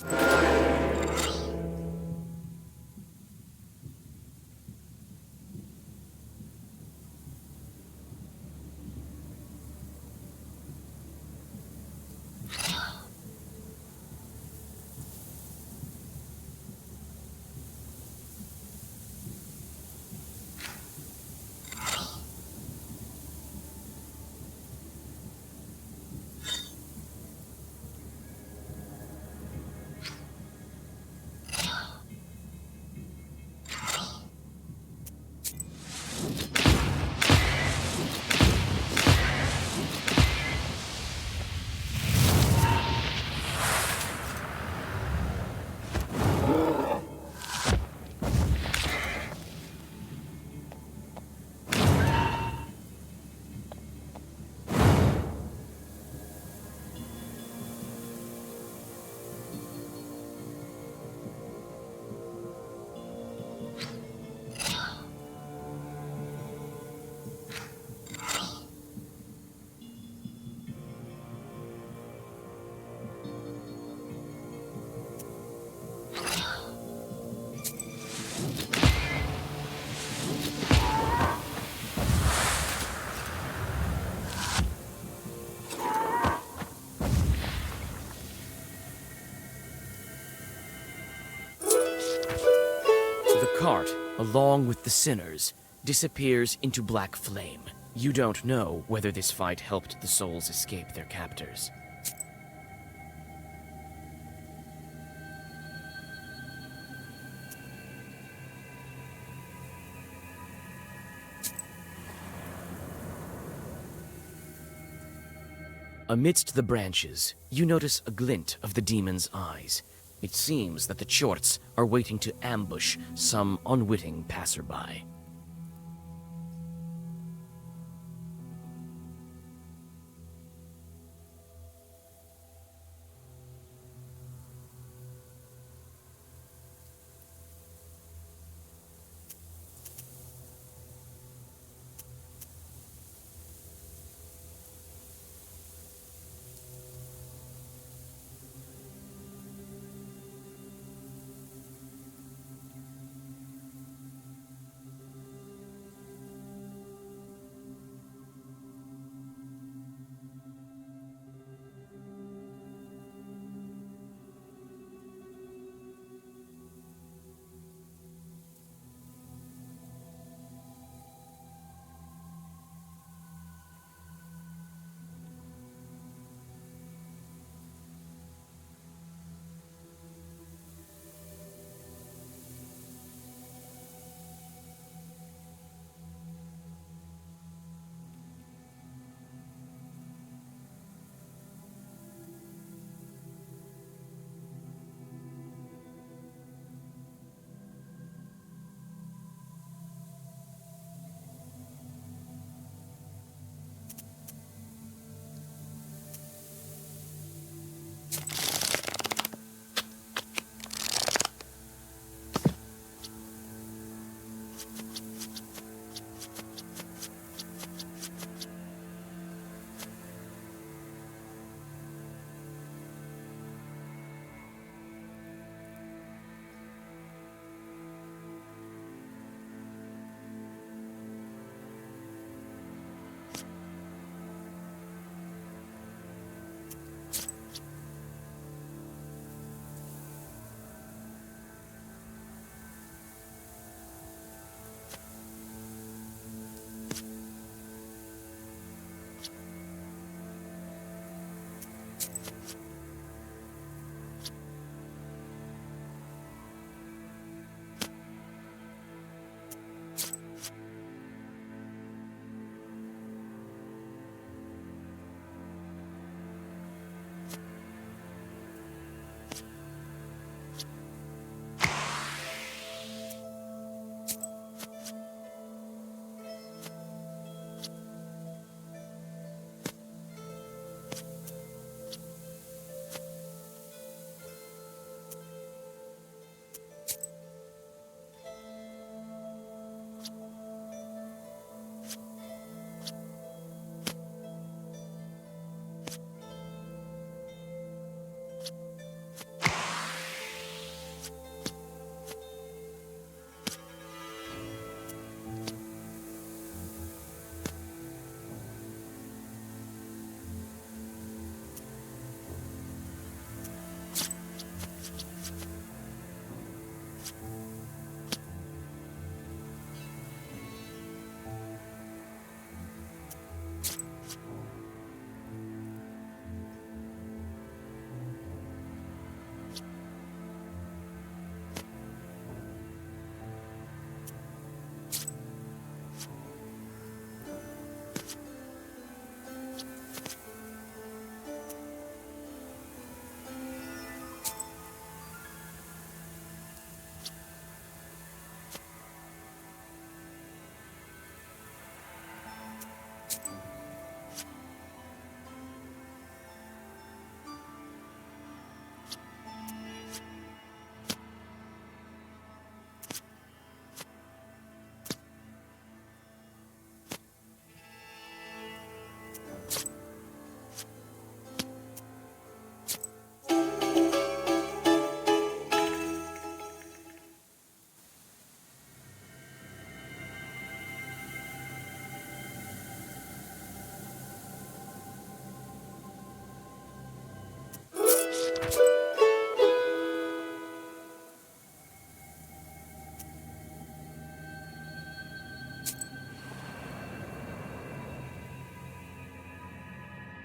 the cart, along with the sinners, disappears into black flame. You don't know whether this fight helped the souls escape their captors. Amidst the branches, you notice a glint of the demon's eyes. It seems that the Chorts are waiting to ambush some unwitting passerby.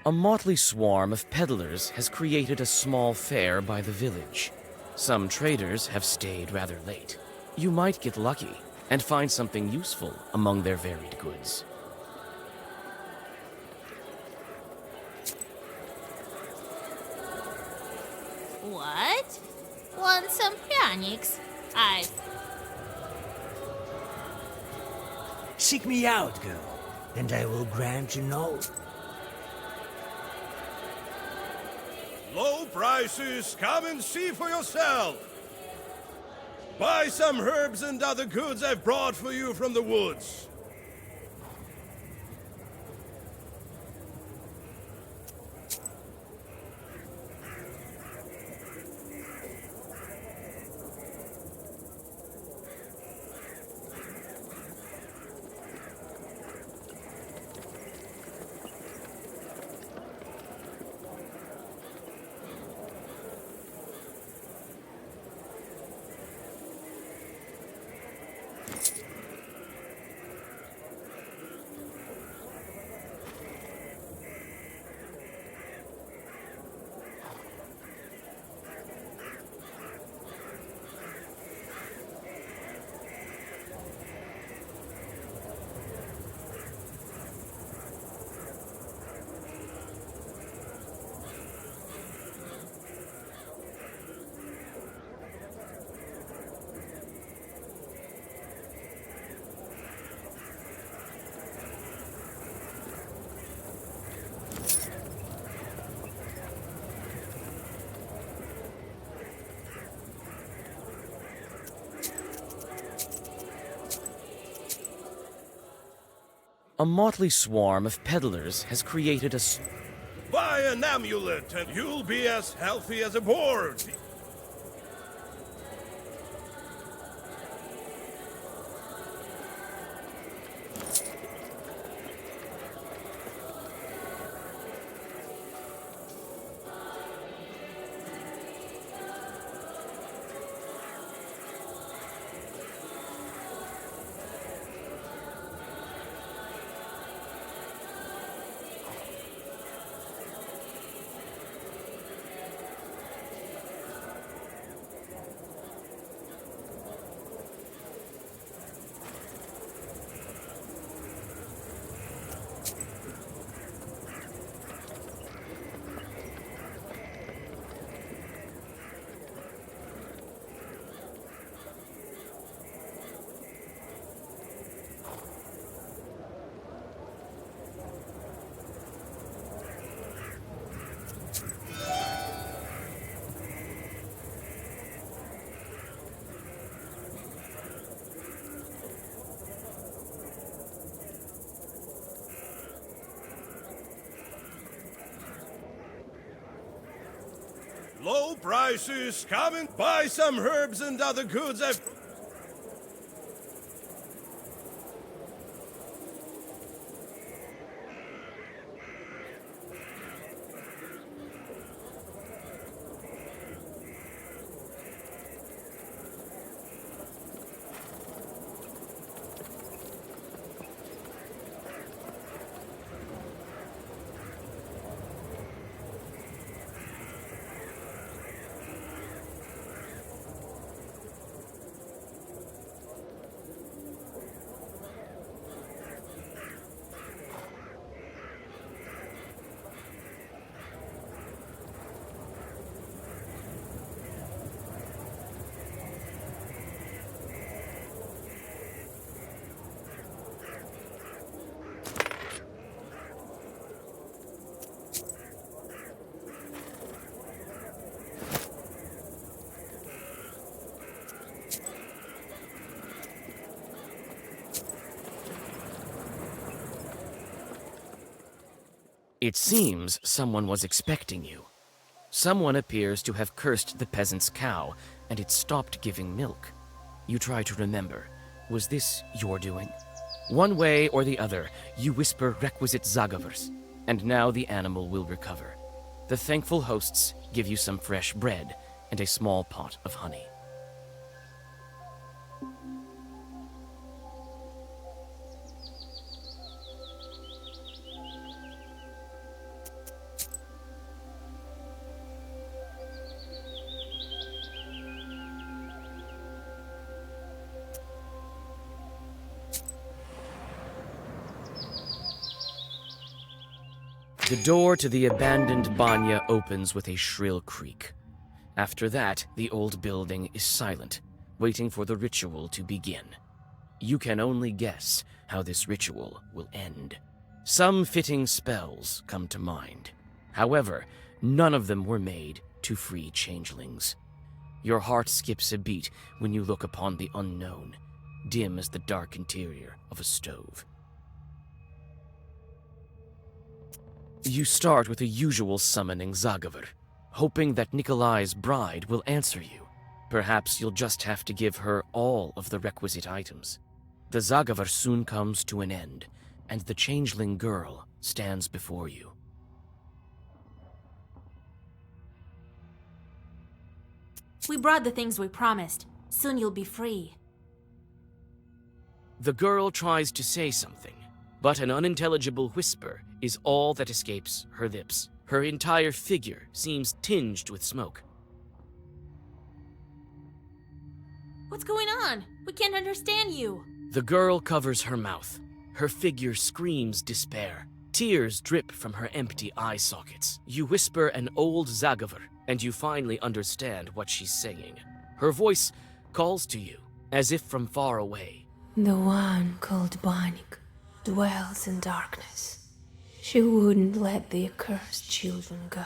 A motley swarm of peddlers has created a small fair by the village. Some traders have stayed rather late. You might get lucky and find something useful among their varied goods. What? Want some pianics? I... Seek me out, girl, and I will grant you no. Low prices, come and see for yourself. Buy some herbs and other goods I've brought for you from the woods. A motley swarm of peddlers has created a... Buy an amulet and you'll be as healthy as a boar. Low prices, come and buy some herbs and other goods I've... It seems someone was expecting you. Someone appears to have cursed the peasant's cow, and it stopped giving milk. You try to remember. Was this your doing? One way or the other, you whisper requisite zagavers, and now the animal will recover. The thankful hosts give you some fresh bread and a small pot of honey. The door to the abandoned banya opens with a shrill creak. After that, the old building is silent, waiting for the ritual to begin. You can only guess how this ritual will end. Some fitting spells come to mind. However, none of them were made to free changelings. Your heart skips a beat when you look upon the unknown, dim as the dark interior of a stove. You start with a usual summoning Zagavor, hoping that Nikolai's bride will answer you. Perhaps you'll just have to give her all of the requisite items. The Zagavor soon comes to an end, and the changeling girl stands before you. We brought the things we promised. Soon you'll be free. The girl tries to say something, but an unintelligible whisper is all that escapes her lips. Her entire figure seems tinged with smoke. What's going on? We can't understand you. The girl covers her mouth. Her figure screams despair. Tears drip from her empty eye sockets. You whisper an old Zagavor, and you finally understand what she's saying. Her voice calls to you, as if from far away. The one called Banik dwells in darkness. She wouldn't let the accursed children go.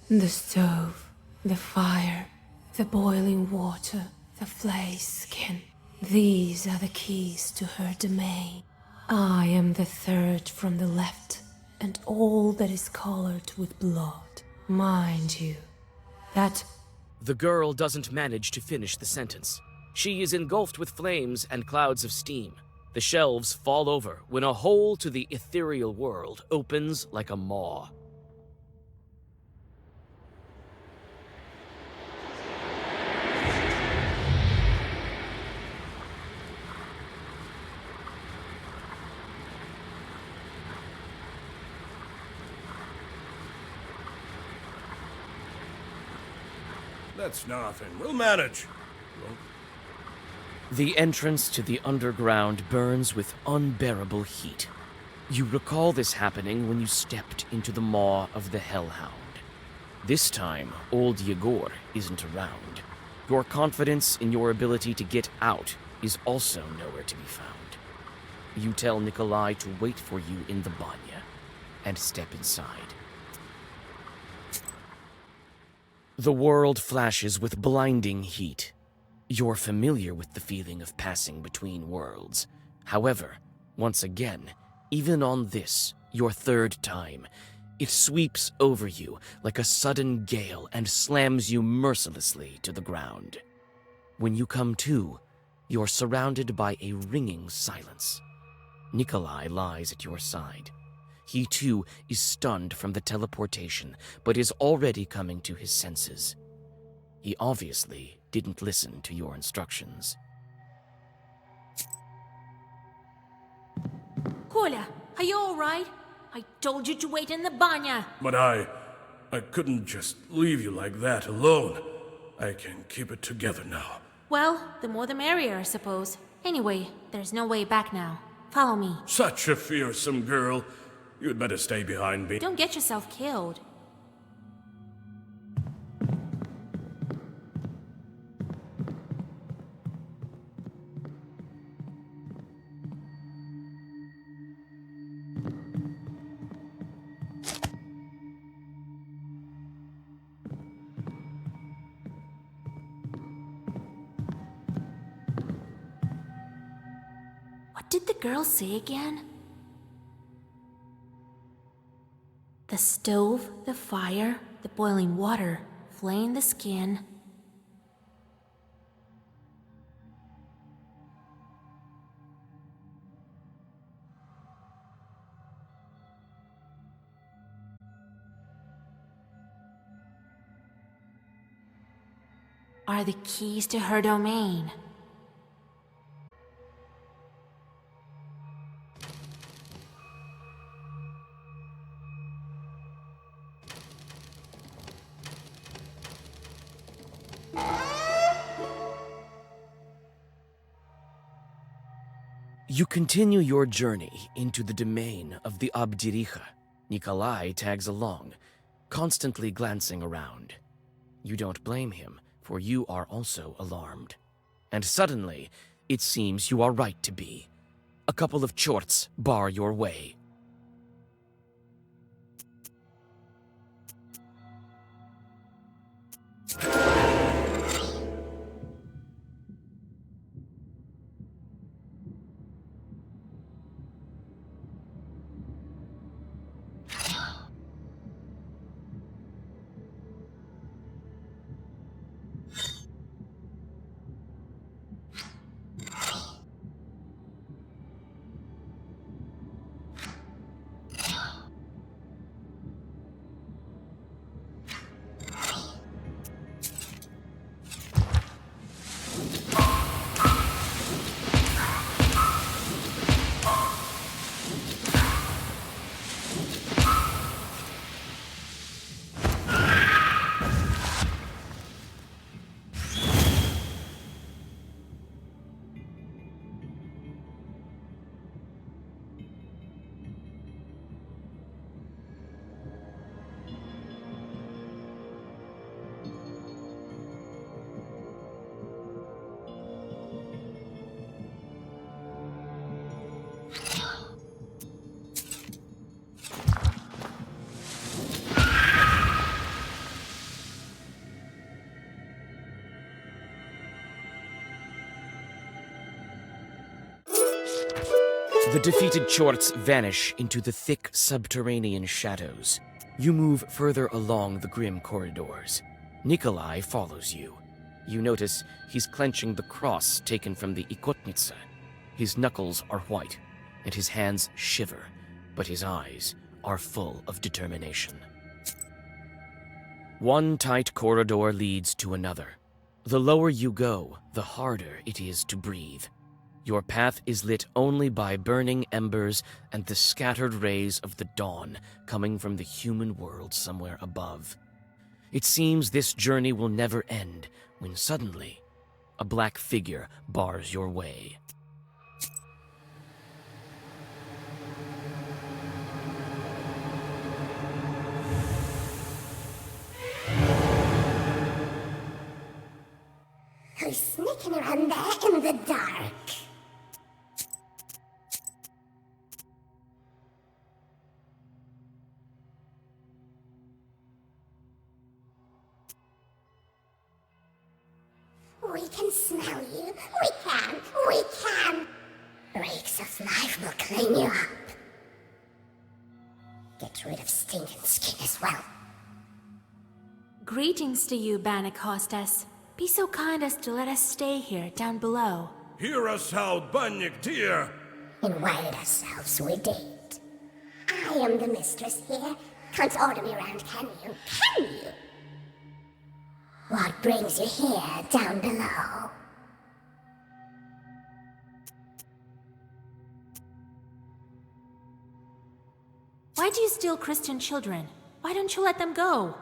The stove, the fire, the boiling water, the flayed skin. These are the keys to her domain. I am the third from the left, and all that is colored with blood. Mind you, that... The girl doesn't manage to finish the sentence. She is engulfed with flames and clouds of steam. The shelves fall over when a hole to the ethereal world opens like a maw. That's nothing. We'll manage. The entrance to the underground burns with unbearable heat. You recall this happening when you stepped into the maw of the Hellhound. This time, old Yegor isn't around. Your confidence in your ability to get out is also nowhere to be found. You tell Nikolai to wait for you in the banya and step inside. The world flashes with blinding heat. You're familiar with the feeling of passing between worlds. However, once again, even on this, your third time, it sweeps over you like a sudden gale and slams you mercilessly to the ground. When you come to, you're surrounded by a ringing silence. Nikolai lies at your side. He too is stunned from the teleportation, but is already coming to his senses. He obviously didn't listen to your instructions. Kolya, are you alright? I told you to wait in the banya. But I couldn't just leave you like that alone. I can keep it together now. Well, the more the merrier, I suppose. Anyway, there's no way back now. Follow me. Such a fearsome girl. You'd better stay behind me. Don't get yourself killed. What did the girl say again? The stove, the fire, the boiling water, flaying the skin. Are the keys to her domain. You continue your journey into the domain of the Abdiricha. Nikolai tags along, constantly glancing around. You don't blame him, for you are also alarmed. And suddenly, it seems you are right to be. A couple of chorts bar your way. The defeated Chorts vanish into the thick subterranean shadows. You move further along the grim corridors. Nikolai follows you. You notice he's clenching the cross taken from the Ikotnitsa. His knuckles are white, and his hands shiver, but his eyes are full of determination. One tight corridor leads to another. The lower you go, the harder it is to breathe. Your path is lit only by burning embers and the scattered rays of the dawn coming from the human world somewhere above. It seems this journey will never end when suddenly a black figure bars your way. Who's sneaking around there in the dark? We can smell you. We can. We can. Reeks of life will clean you up. Get rid of stinking skin as well. Greetings to you, Bannock hostess. Be so kind as to let us stay here, down below. Hear us out, Bannock dear! Invited ourselves, we did. I am the mistress here. Can't order me around, can you? Can you? What brings you here, down below? Why do you steal Christian children? Why don't you let them go?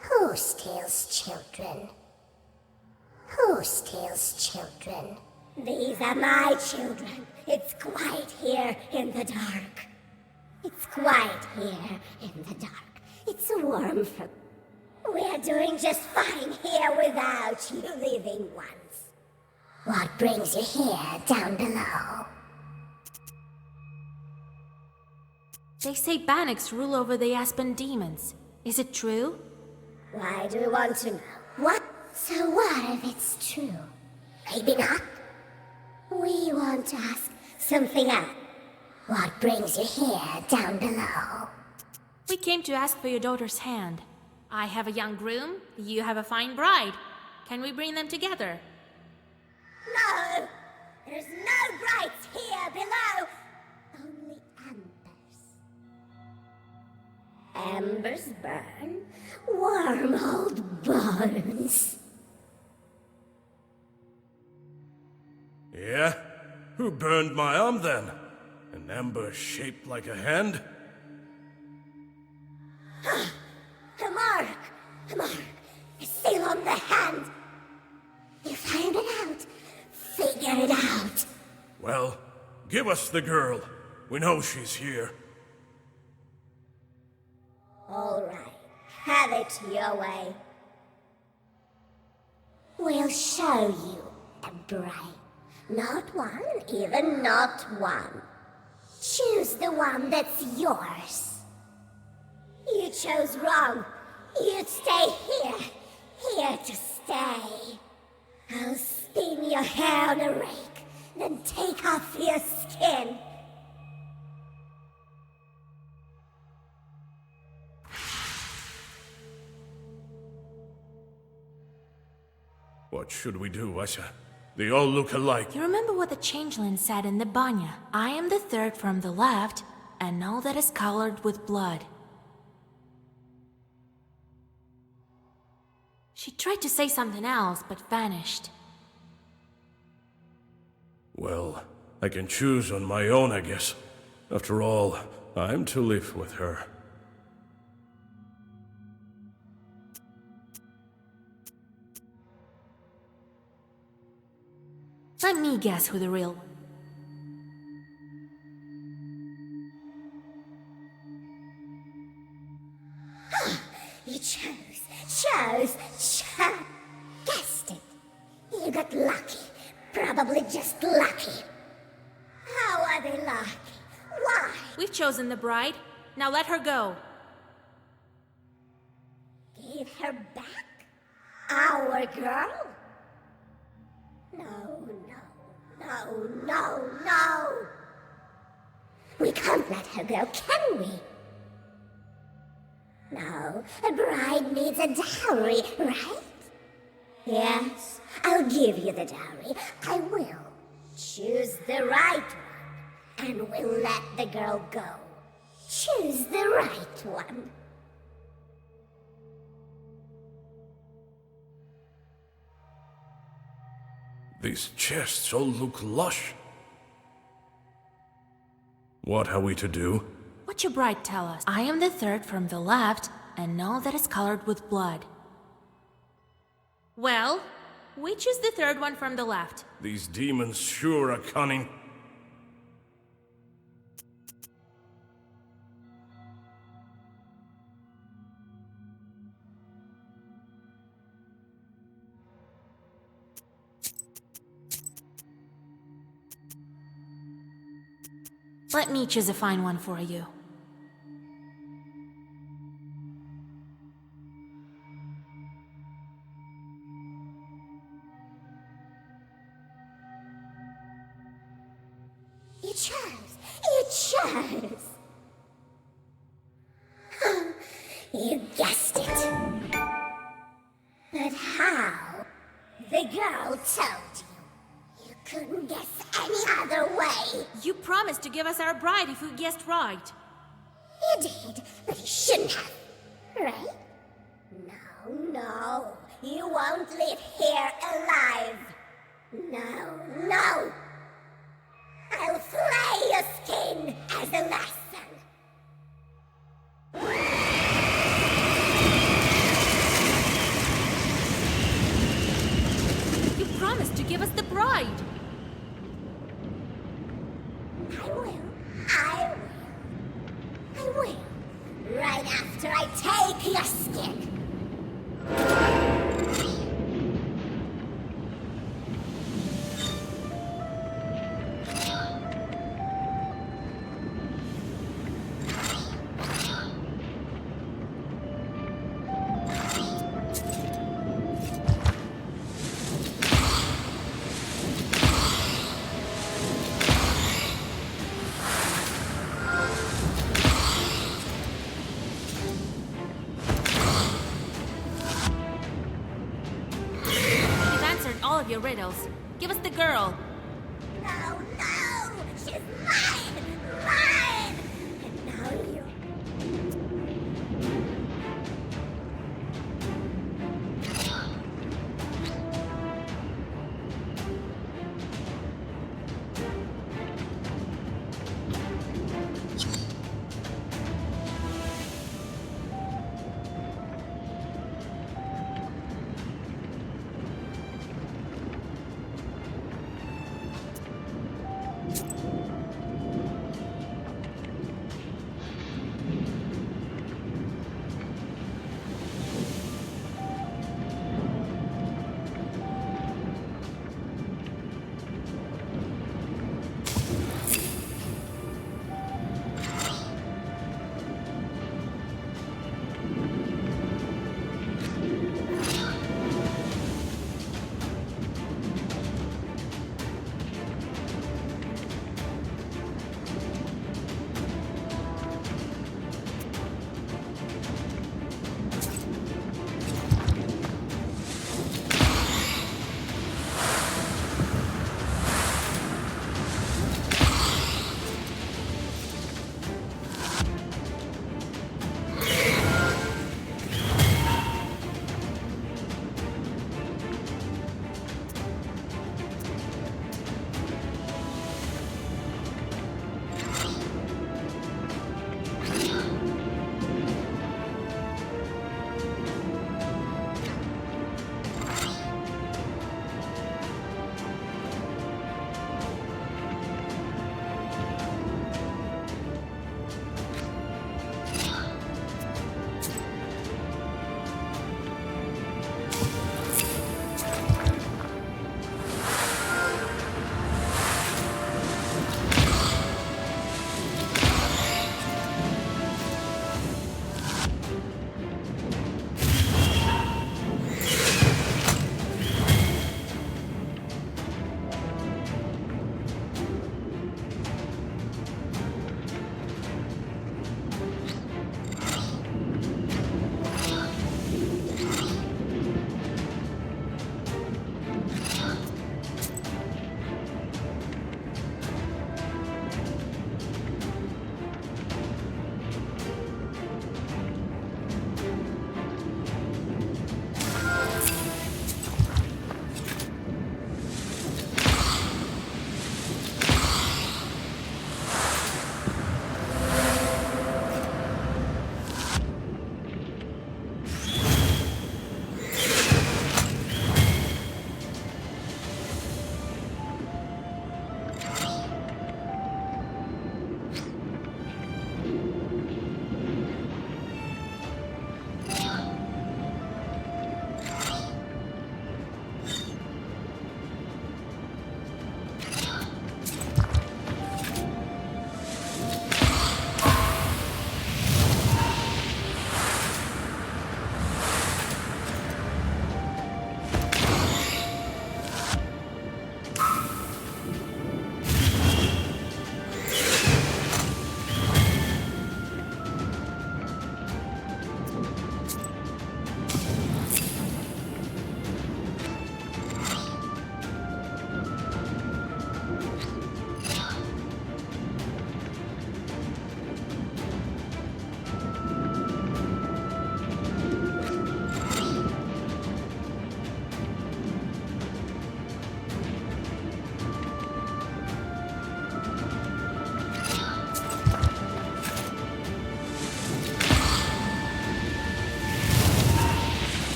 Who steals children? Who steals children? These are my children. It's quiet here in the dark. It's quiet here in the dark. It's warm for... We're doing just fine here without you living ones. What brings you here, down below? They say Bannocks rule over the Aspen demons. Is it true? Why do you want to know? What? So what if it's true? Maybe not. We want to ask something else. What brings you here, down below? We came to ask for your daughter's hand. I have a young groom, you have a fine bride. Can we bring them together? No! There's no brides here below! Only embers. Embers burn? Warm old bones. Yeah? Who burned my arm then? An ember shaped like a hand? Mark, a seal on the hand. You found it out. Figure it out. Well, give us the girl. We know she's here. All right. Have it your way. We'll show you a bride. Not one, even not one. Choose the one that's yours. You chose wrong. You'd stay here. Here to stay. I'll spin your hair on a rake, then take off your skin. What should we do, Asha? They all look alike. You remember what the changeling said in the banya? I am the third from the left, and all that is colored with blood. She tried to say something else, but vanished. Well, I can choose on my own, I guess. After all, I'm to live with her. Let me guess who the real one. You chose. Guessed it. You got lucky. Probably just lucky. How are they lucky? Why? We've chosen the bride. Now let her go. Give her back? Our girl? No. We can't let her go, can we? No, a bride needs a dowry, right? Yes, I'll give you the dowry. I will. Choose the right one, and we'll let the girl go. Choose the right one. These chests all look lush. What are we to do? What your bride tell us? I am the third from the left, and all that is colored with blood. Well, we choose the third one from the left. These demons sure are cunning. Let me choose a fine one for you. You chose. You guessed it. But how? The girl told you. You couldn't guess any other way. You promised to give us our bride if we guessed right. You did, but you shouldn't have. Right? No. You won't live here alive. No. I'll flay your skin as a lesson. You promised to give us the bride. I will. Right after I take your skin. All of your riddles. Give us the girl. No! She's mine! Mine! And now you...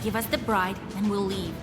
Give us the bride, and we'll leave.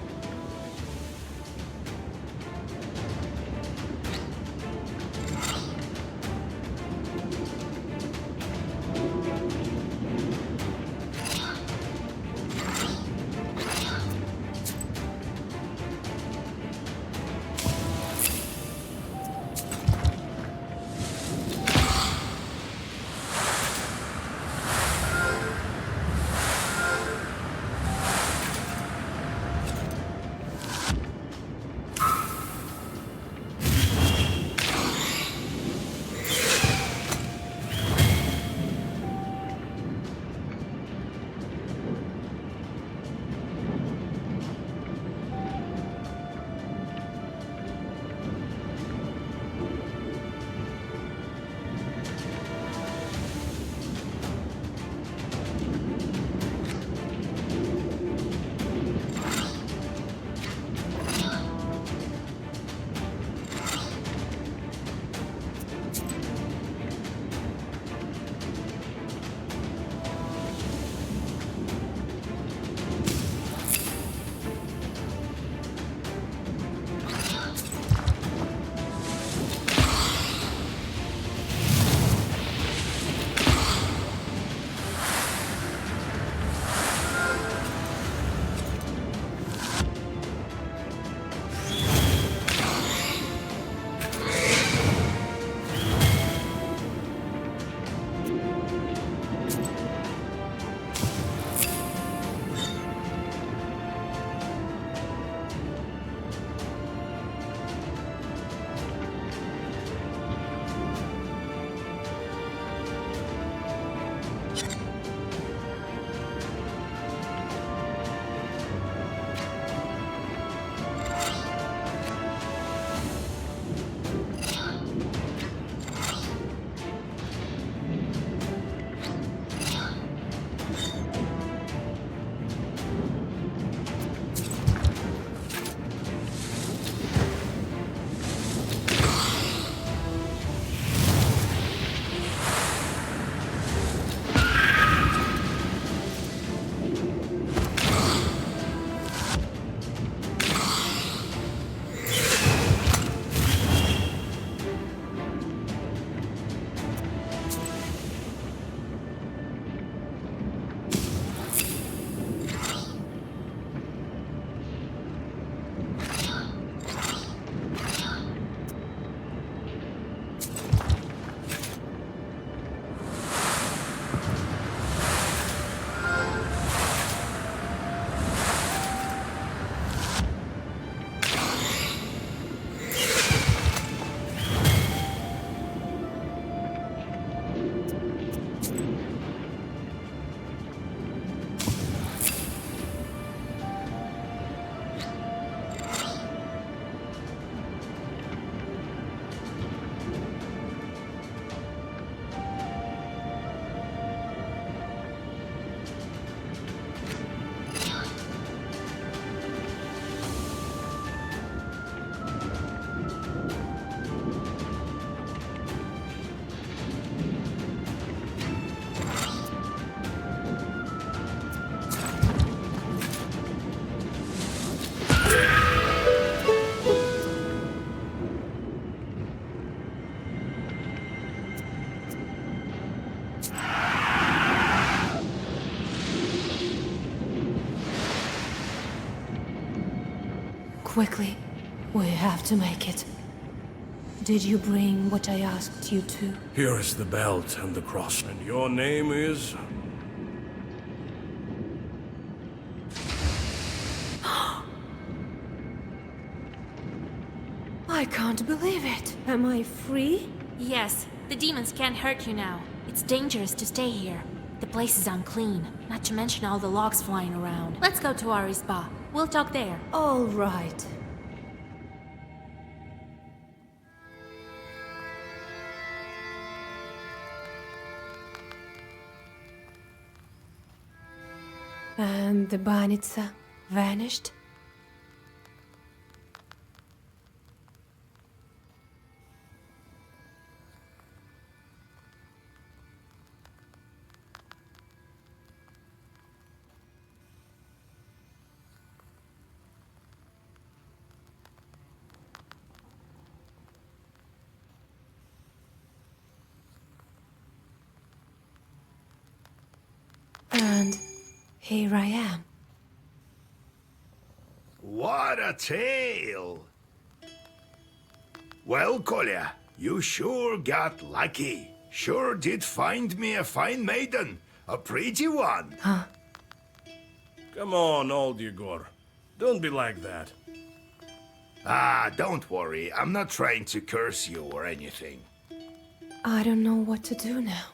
Quickly, we have to make it. Did you bring what I asked you to? Here is the belt and the cross. And your name is? I can't believe it. Am I free? Yes, the demons can't hurt you now. It's dangerous to stay here. The place is unclean, not to mention all the logs flying around. Let's go to our spa. We'll talk there. All right. And the banitsa vanished? Here I am. What a tale! Well, Kolya, you sure got lucky. Sure did find me a fine maiden. A pretty one. Huh? Come on, old Yegor. Don't be like that. Ah, don't worry. I'm not trying to curse you or anything. I don't know what to do now.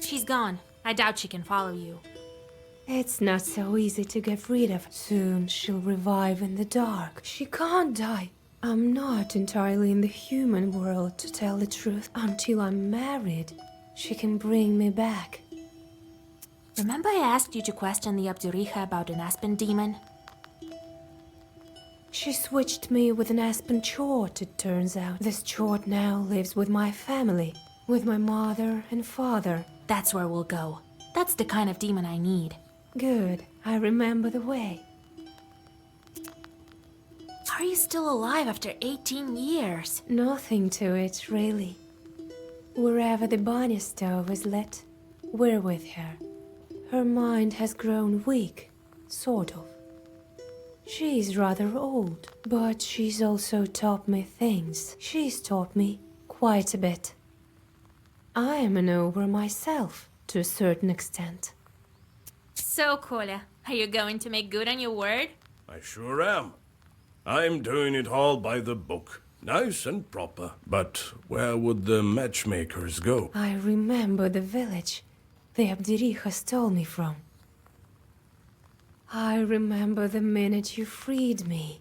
She's gone. I doubt she can follow you. It's not so easy to get rid of. Soon she'll revive in the dark. She can't die. I'm not entirely in the human world, to tell the truth. Until I'm married, she can bring me back. Remember I asked you to question the Abduriha about an aspen demon? She switched me with an aspen chort, it turns out. This chort now lives with my family, with my mother and father. That's where we'll go. That's the kind of demon I need. Good. I remember the way. How are you still alive after 18 years? Nothing to it, really. Wherever the Banya stove is lit, we're with her. Her mind has grown weak, sort of. She's rather old, but she's also taught me things. She's taught me quite a bit. I am an ogre myself, to a certain extent. So, Kolya, are you going to make good on your word? I sure am. I'm doing it all by the book. Nice and proper. But where would the matchmakers go? I remember the village the Abdiriha stole me from. I remember the minute you freed me.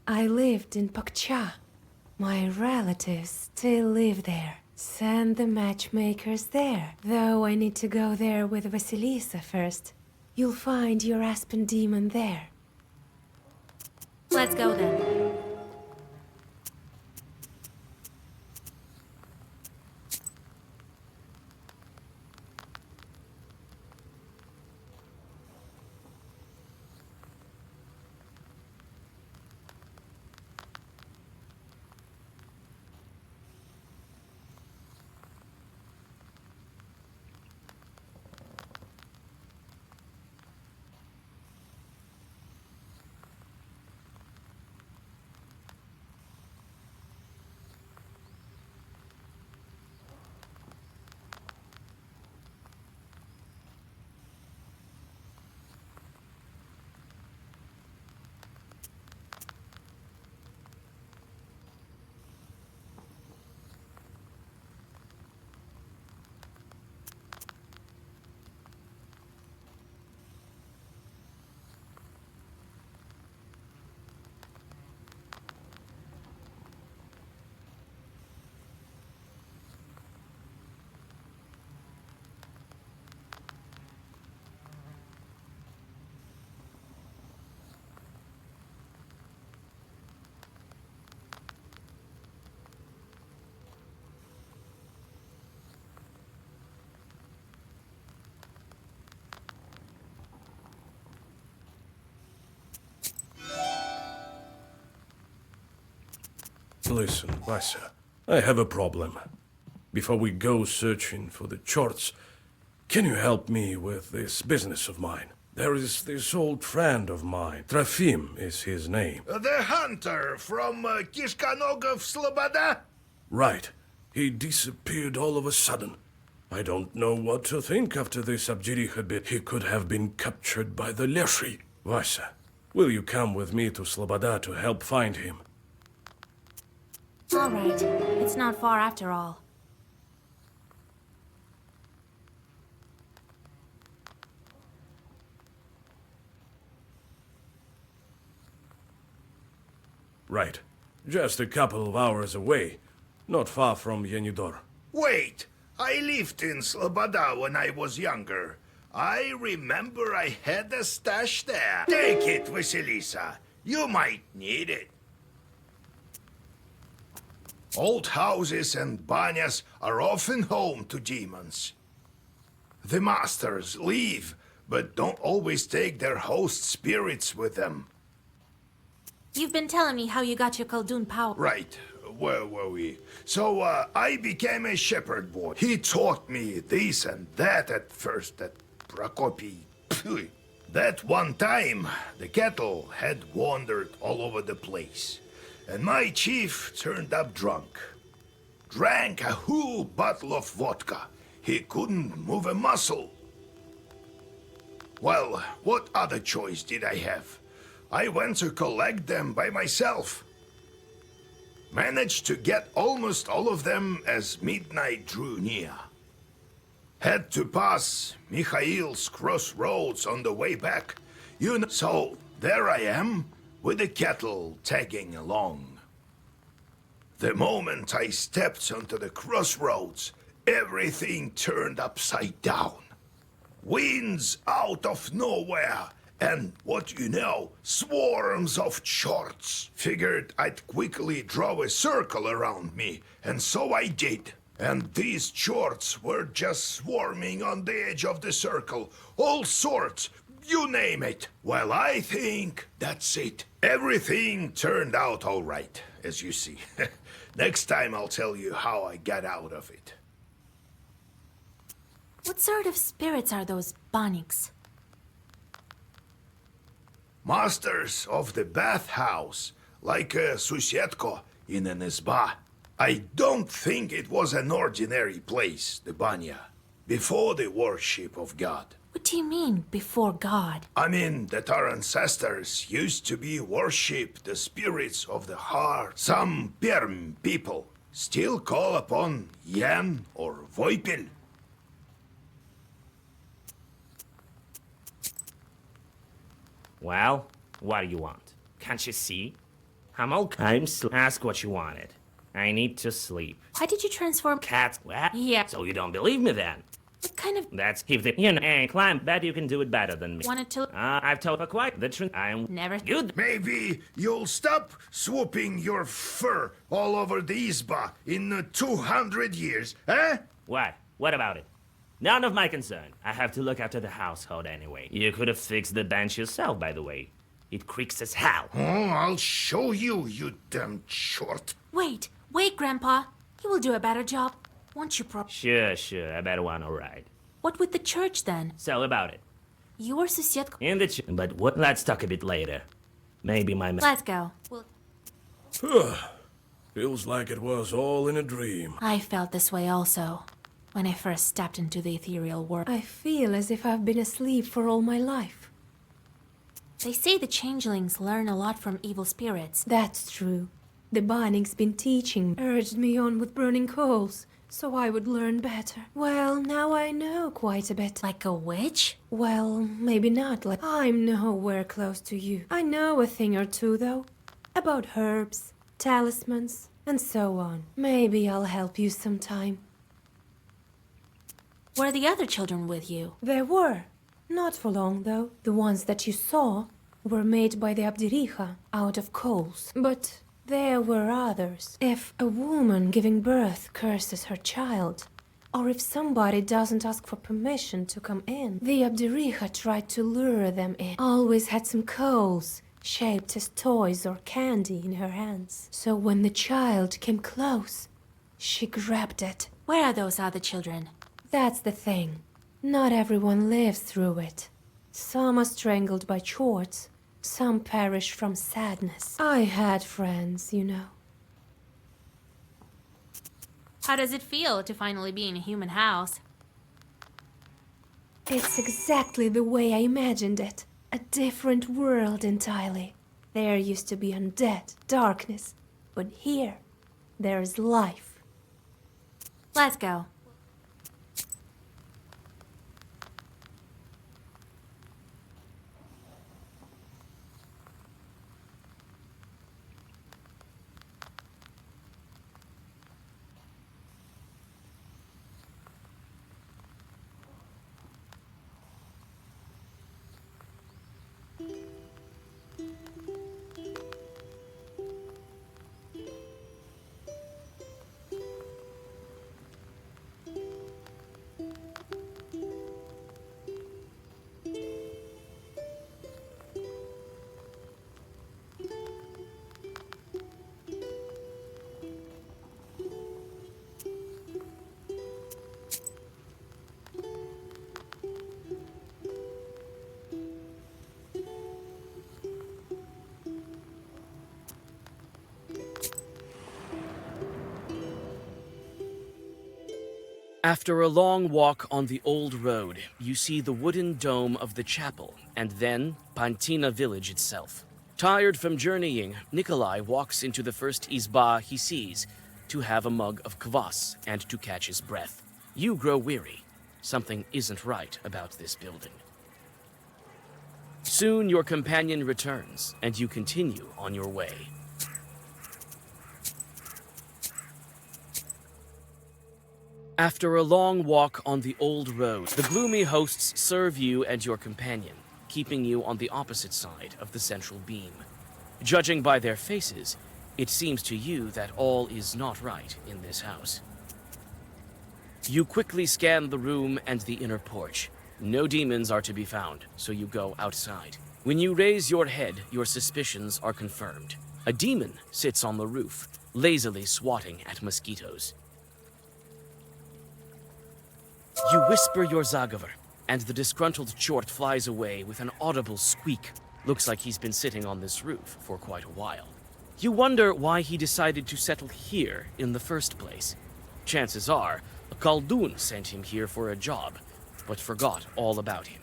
I lived in Pakcha. My relatives still live there. Send the matchmakers there, though I need to go there with Vasilisa first. You'll find your aspen demon there. Let's go then. Listen, Vasa, I have a problem. Before we go searching for the charts, can you help me with this business of mine? There is this old friend of mine. Trofim is his name. The hunter from Kishkanogov Sloboda? Right. He disappeared all of a sudden. I don't know what to think after this Abjiriha bit. He could have been captured by the Leshi. Vasa, will you come with me to Sloboda to help find him? All right. It's not far after all. Right. Just a couple of hours away. Not far from Yenidor. Wait! I lived in Sloboda when I was younger. I remember I had a stash there. Take it, Vasilisa. You might need it. Old houses and banyas are often home to demons. The masters leave, but don't always take their host spirits with them. You've been telling me how you got your Khaldun power. Right. Where were we? So, I became a shepherd boy. He taught me this and that at first at Prokopi. Phew. That one time, the cattle had wandered all over the place, and my chief turned up drunk. Drank a whole bottle of vodka. He couldn't move a muscle. Well, what other choice did I have? I went to collect them by myself. Managed to get almost all of them as midnight drew near. Had to pass Mikhail's crossroads on the way back. You know, so there I am, with the cattle tagging along. The moment I stepped onto the crossroads, everything turned upside down. Winds out of nowhere, and what you know, swarms of chorts. Figured I'd quickly draw a circle around me, and so I did. And these chorts were just swarming on the edge of the circle. All sorts, you name it. Well, I think that's it. Everything turned out all right, as you see. Next time I'll tell you how I got out of it. What sort of spirits are those Baniks? Masters of the bathhouse, like a Susietko in an izba. I don't think it was an ordinary place, the Banya, before the worship of God. What do you mean, before God? I mean that our ancestors used to be worship the spirits of the heart. Some Perm people still call upon Yan or Voipil. Well, what do you want? Can't you see? I'm all ask what you wanted. I need to sleep. Why did you transform Cat? What? Yeah. So you don't believe me then? What kind of That's if the and climb. Bet you can do it better than me. wanted to I've told her quite the truth. I'm never good. Maybe you'll stop swooping your fur all over the Izba in 200 years, eh? What? What about it? None of my concern. I have to look after the household anyway. You could have fixed the bench yourself, by the way. It creaks as hell. Oh, I'll show you, you damn short. Wait, Grandpa. You will do a better job. Won't you, Sure, I better want to ride. What with the church then? So about it. You are Susietko. In the but what? Let's talk a bit later. Maybe my. Let's go. Feels like it was all in a dream. I felt this way also, when I first stepped into the ethereal world. I feel as if I've been asleep for all my life. They say the changelings learn a lot from evil spirits. That's true. The Baniks been teaching, urged me on with burning coals, so I would learn better. Well, now I know quite a bit. Like a witch? Well, maybe not like... I'm nowhere close to you. I know a thing or two, though. About herbs, talismans, and so on. Maybe I'll help you sometime. Were the other children with you? There were. Not for long, though. The ones that you saw were made by the Abdiricha out of coals. But there were others. If a woman giving birth curses her child, or if somebody doesn't ask for permission to come in, the Abdiricha tried to lure them in. Always had some coals, shaped as toys or candy in her hands. So when the child came close, she grabbed it. Where are those other children? That's the thing. Not everyone lives through it. Some are strangled by chorts. Some perish from sadness. I had friends, you know. How does it feel to finally be in a human house? It's exactly the way I imagined it. A different world entirely. There used to be undead, darkness. But here, there's life. Let's go. After a long walk on the old road, you see the wooden dome of the chapel, and then Pantina village itself. Tired from journeying, Nikolai walks into the first izba he sees to have a mug of kvass and to catch his breath. You grow weary. Something isn't right about this building. Soon your companion returns, and you continue on your way. After a long walk on the old road, the gloomy hosts serve you and your companion, keeping you on the opposite side of the central beam. Judging by their faces, it seems to you that all is not right in this house. You quickly scan the room and the inner porch. No demons are to be found, so you go outside. When you raise your head, your suspicions are confirmed. A demon sits on the roof, lazily swatting at mosquitoes. You whisper your Zagavar, and the disgruntled Chort flies away with an audible squeak. Looks like he's been sitting on this roof for quite a while. You wonder why he decided to settle here in the first place. Chances are, a Khaldun sent him here for a job, but forgot all about him.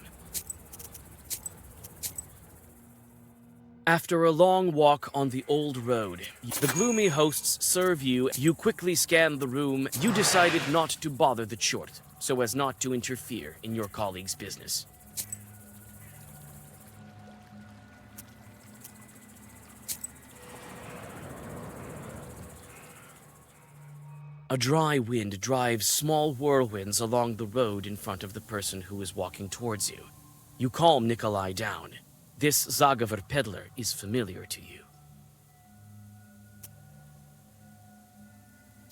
After a long walk on the old road, the gloomy hosts serve you. You quickly scan the room. You decided not to bother the Chort, so as not to interfere in your colleague's business. A dry wind drives small whirlwinds along the road in front of the person who is walking towards you. You calm Nikolai down. This Zagavar peddler is familiar to you.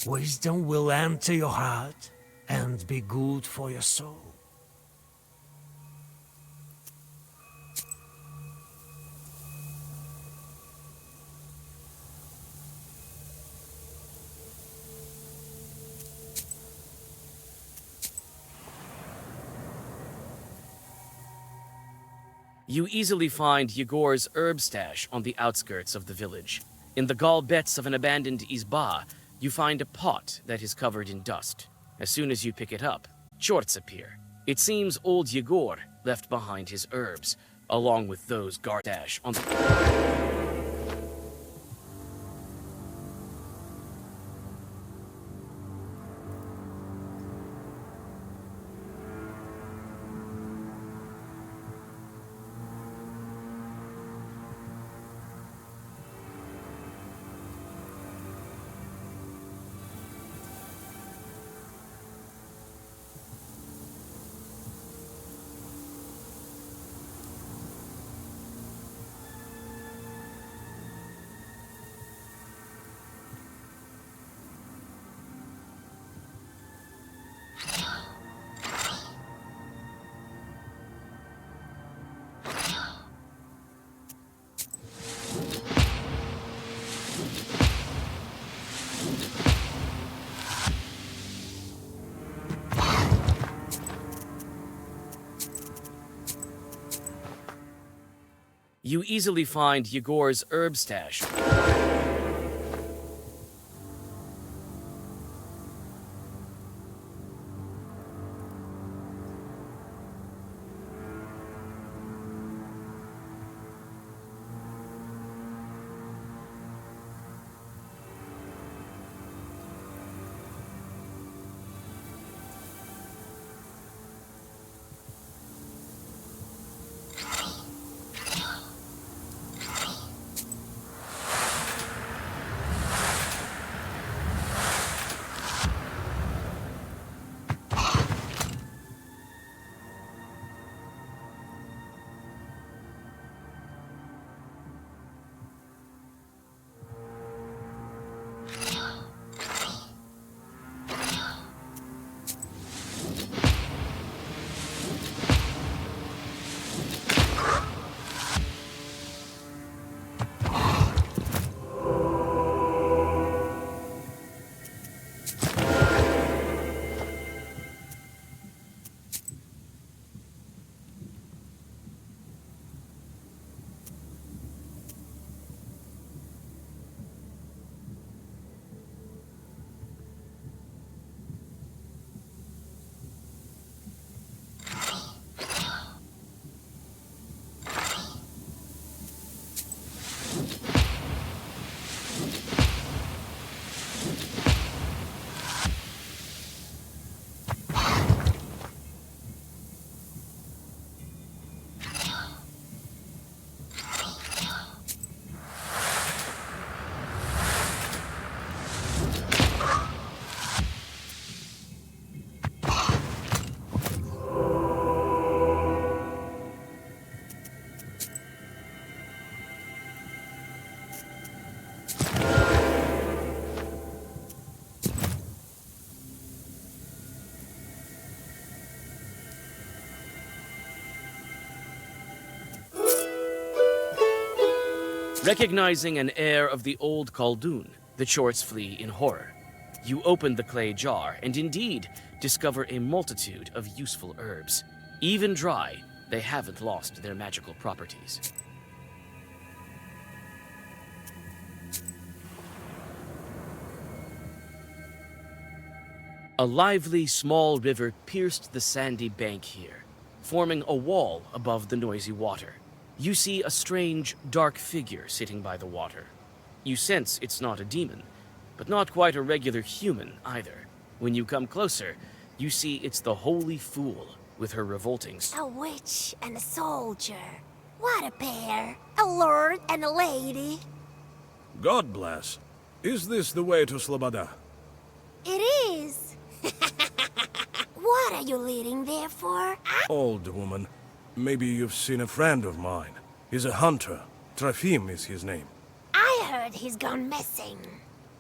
Wisdom will enter your heart and be good for your soul. You easily find Yegor's herb stash on the outskirts of the village. In the gallbets of an abandoned izba, you find a pot that is covered in dust. As soon as you pick it up, Chorts appear. It seems old Yegor left behind his herbs, along with those guard stash on the... You easily find Yegor's herb stash. Recognizing an heir of the old Khaldun, the shorts flee in horror. You open the clay jar and indeed discover a multitude of useful herbs. Even dry, they haven't lost their magical properties. A lively, small river pierced the sandy bank here, forming a wall above the noisy water. You see a strange, dark figure sitting by the water. You sense it's not a demon, but not quite a regular human either. When you come closer, you see it's the Holy Fool with her revolting... A witch and a soldier. What a pair. A lord and a lady. God bless. Is this the way to Sloboda? It is. What are you leading there for? Old woman. Maybe you've seen a friend of mine. He's a hunter. Trofim is his name. I heard he's gone missing.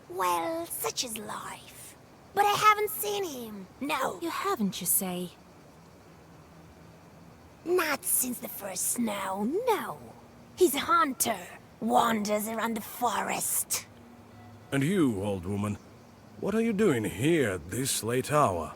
Well, such is life. But I haven't seen him. No. You haven't, you say? Not since the first snow, no. He's a hunter. Wanders around the forest. And you, old woman, what are you doing here at this late hour?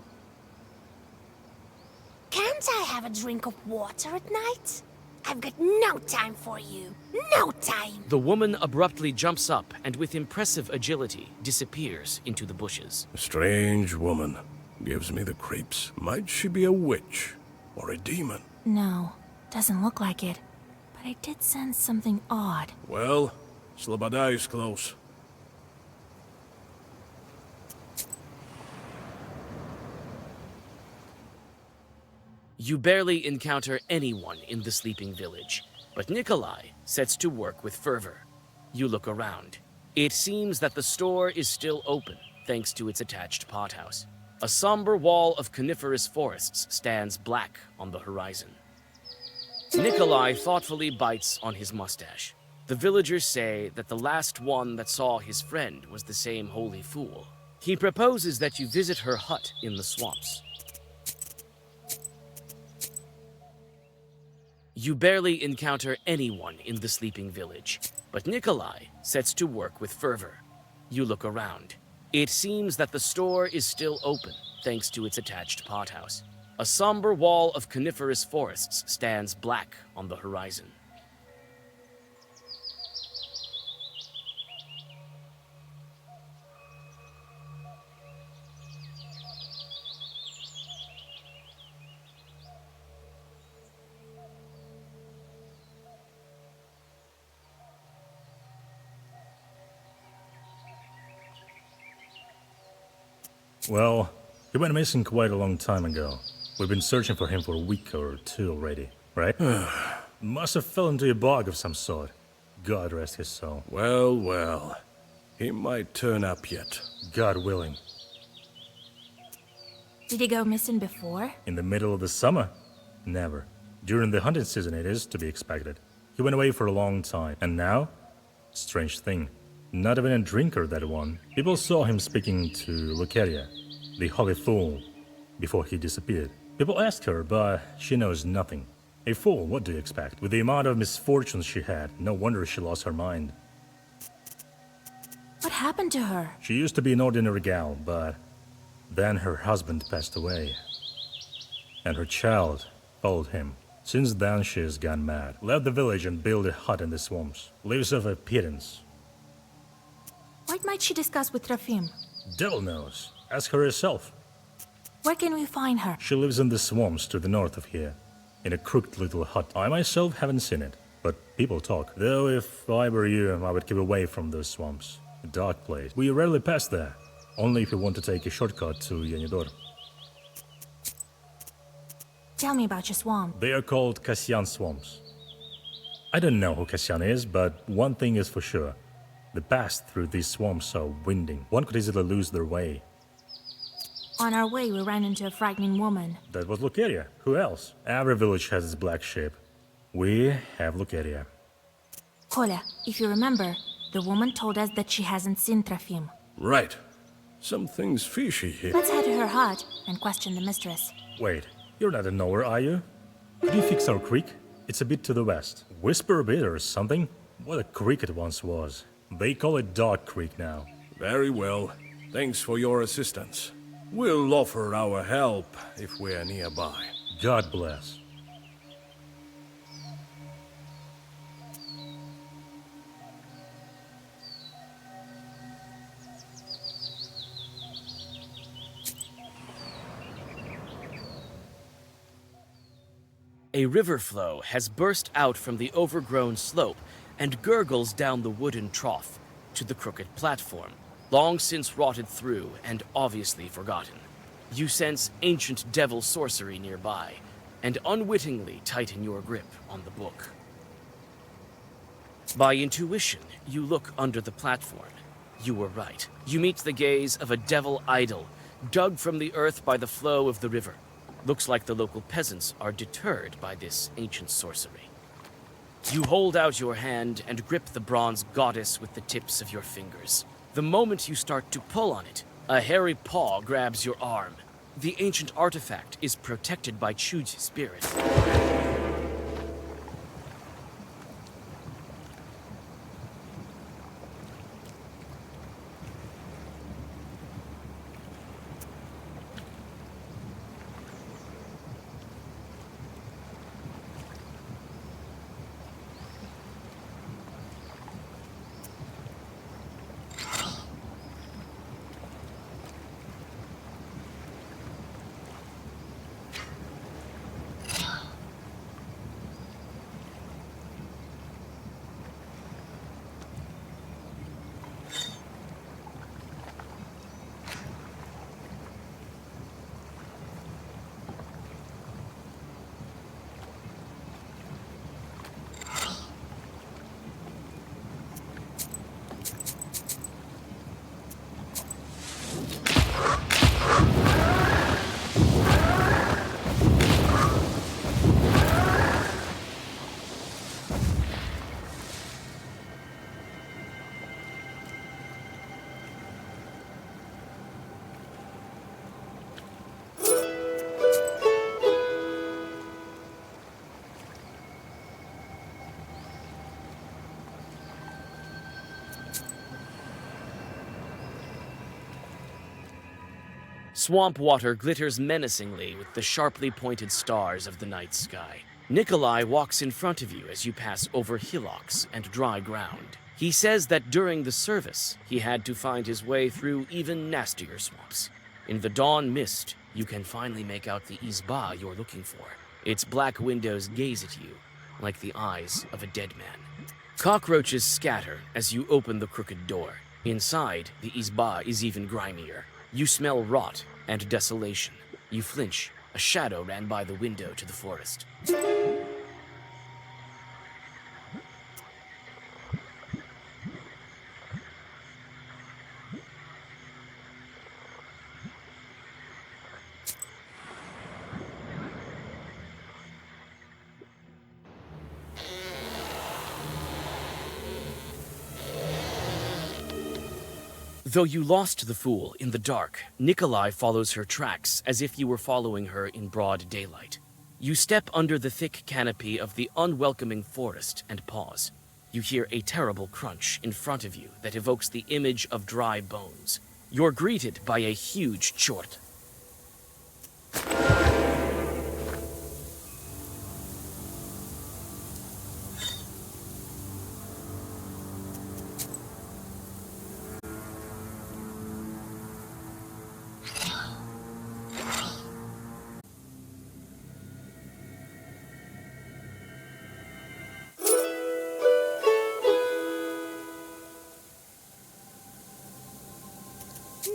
Can't I have a drink of water at night? I've got no time for you. No time! The woman abruptly jumps up and with impressive agility disappears into the bushes. A strange woman. Gives me the creeps. Might she be a witch? Or a demon? No, doesn't look like it. But I did sense something odd. Well, Sloboda is close. You barely encounter anyone in the sleeping village, but Nikolai sets to work with fervor. You look around. It seems that the store is still open, thanks to its attached pothouse. A somber wall of coniferous forests stands black on the horizon. Nikolai thoughtfully bites on his mustache. The villagers say that the last one that saw his friend was the same holy fool. He proposes that you visit her hut in the swamps. You barely encounter anyone in the sleeping village, but Nikolai sets to work with fervor. You look around. It seems that the store is still open, thanks to its attached pothouse. A somber wall of coniferous forests stands black on the horizon. Well, he went missing quite a long time ago. We've been searching for him for a week or two already, right? Must have fell into a bog of some sort. God rest his soul. Well, well. He might turn up yet. God willing. Did he go missing before? In the middle of the summer? Never. During the hunting season it is to be expected. He went away for a long time. And now? Strange thing. Not even a drinker, that one. People saw him speaking to Lucaria, the holy fool, before he disappeared. People asked her, but she knows nothing. A fool, what do you expect? With the amount of misfortunes she had, no wonder she lost her mind. What happened to her? She used to be an ordinary gal, but then her husband passed away. And her child followed him. Since then she has gone mad. Left the village and built a hut in the swamps. Lives off a pittance. What might she discuss with Trofim? Devil knows. Ask her herself. Where can we find her? She lives in the swamps to the north of here, in a crooked little hut. I myself haven't seen it, but people talk. Though if I were you, I would keep away from those swamps. A dark place. We rarely pass there, only if you want to take a shortcut to Yanidor. Tell me about your swamp. They are called Kasyan swamps. I don't know who Kasyan is, but one thing is for sure. The paths through these swamps are winding. One could easily lose their way. On our way, we ran into a frightening woman. That was Lucaria. Who else? Every village has its black sheep. We have Lucaria. Kolya, if you remember, the woman told us that she hasn't seen Trofim. Right. Something's fishy here. Let's head to her hut and question the mistress. Wait, you're not a knower, are you? Could you fix our creek? It's a bit to the west. Whisper a bit or something? What a creek it once was. They call it Dark Creek now. Very well. Thanks for your assistance. We'll offer our help if we're nearby. God bless. A river flow has burst out from the overgrown slope and gurgles down the wooden trough to the crooked platform, long since rotted through and obviously forgotten. You sense ancient devil sorcery nearby, and unwittingly tighten your grip on the book. By intuition, you look under the platform. You were right. You meet the gaze of a devil idol, dug from the earth by the flow of the river. Looks like the local peasants are deterred by this ancient sorcery. You hold out your hand and grip the bronze goddess with the tips of your fingers. The moment you start to pull on it, a hairy paw grabs your arm. The ancient artifact is protected by Chu's spirit. Swamp water glitters menacingly with the sharply pointed stars of the night sky. Nikolai walks in front of you as you pass over hillocks and dry ground. He says that during the service, he had to find his way through even nastier swamps. In the dawn mist, you can finally make out the izba you're looking for. Its black windows gaze at you, like the eyes of a dead man. Cockroaches scatter as you open the crooked door. Inside, the izba is even grimier. You smell rot and desolation. You flinch. A shadow ran by the window to the forest. Though you lost the fool in the dark, Nikolai follows her tracks as if you were following her in broad daylight. You step under the thick canopy of the unwelcoming forest and pause. You hear a terrible crunch in front of you that evokes the image of dry bones. You're greeted by a huge chort.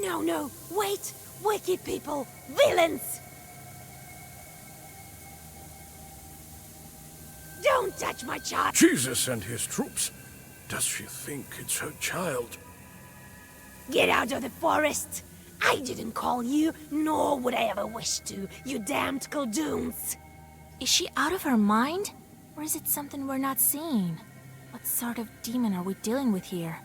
No, no, wait! Wicked people! Villains! Don't touch my child! Jesus and his troops. Does she think it's her child? Get out of the forest! I didn't call you, nor would I ever wish to, you damned Kuldoons! Is she out of her mind? Or is it something we're not seeing? What sort of demon are we dealing with here?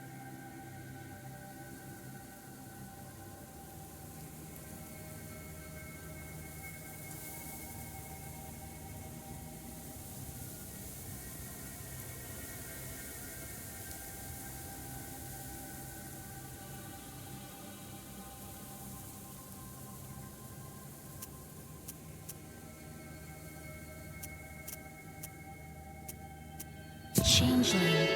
changeling.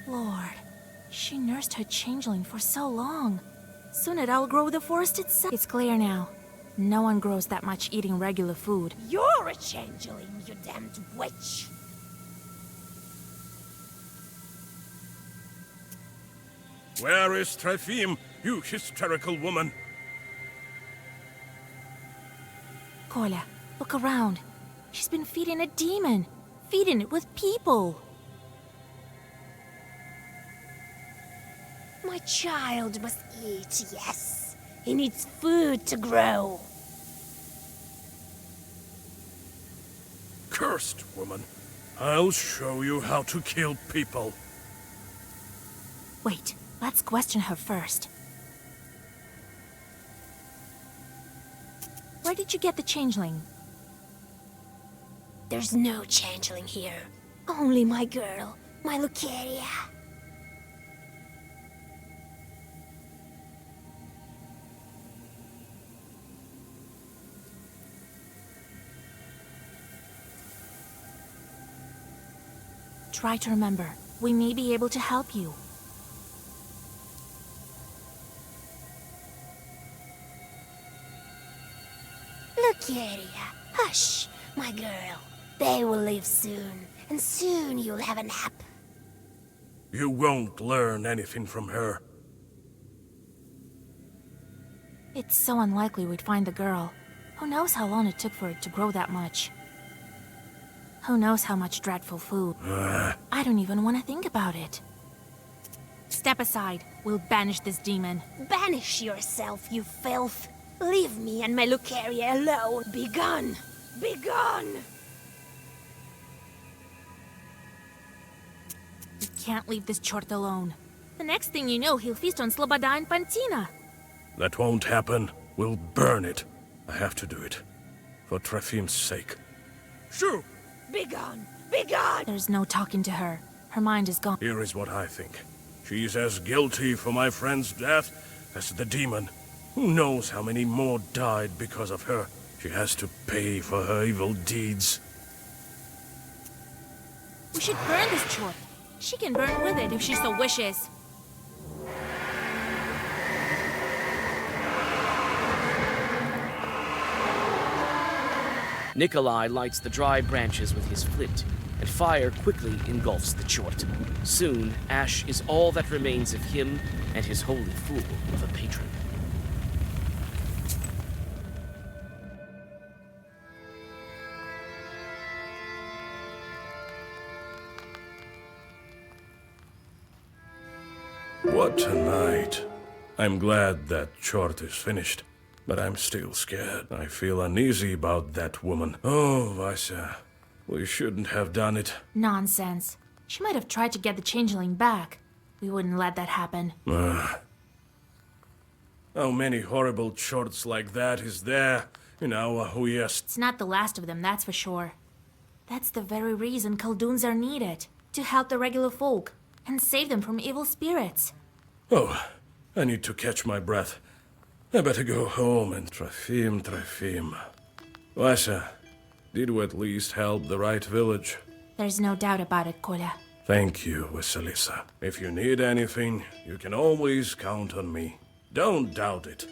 Lord, she nursed her changeling for so long. Soon it outgrow the forest itself. It's clear now. No one grows that much eating regular food. You're a changeling, you damned witch! Where is Trefim, you hysterical woman? Kolya, look around. She's been feeding a demon. Feeding it with people. My child must eat, yes. He needs food to grow. Cursed woman. I'll show you how to kill people. Wait, let's question her first. Where did you get the changeling? There's no changeling here. Only my girl, my Lucaria. Try to remember. We may be able to help you. Lucaria, hush, my girl. They will leave soon, and soon you'll have a nap. You won't learn anything from her. It's so unlikely we'd find the girl. Who knows how long it took for it to grow that much? Who knows how much dreadful food? I don't even want to think about it. Step aside. We'll banish this demon. Banish yourself, you filth. Leave me and my Lucaria alone. Begone! Begone! We can't leave this chort alone. The next thing you know, he'll feast on Sloboda and Pantina. That won't happen. We'll burn it. I have to do it. For Trefim's sake. Shoo! Begone! Begone! There's no talking to her. Her mind is gone. Here is what I think. She's as guilty for my friend's death as the demon. Who knows how many more died because of her? She has to pay for her evil deeds. We should burn this chort. She can burn with it if she so wishes. Nikolai lights the dry branches with his flint, and fire quickly engulfs the chort. Soon, ash is all that remains of him and his holy fool of a patron. What a night. I'm glad that chort is finished, but I'm still scared. I feel uneasy about that woman. Oh, Vasya, we shouldn't have done it. Nonsense. She might have tried to get the changeling back. We wouldn't let that happen. How many horrible chorts like that is there in our Uyezd? It's not the last of them, that's for sure. That's the very reason Khalduns are needed. To help the regular folk and save them from evil spirits. Oh, I need to catch my breath. I better go home and Trefim. Vasya, did we at least help the right village? There's no doubt about it, Kolya. Thank you, Vasilisa. If you need anything, you can always count on me. Don't doubt it.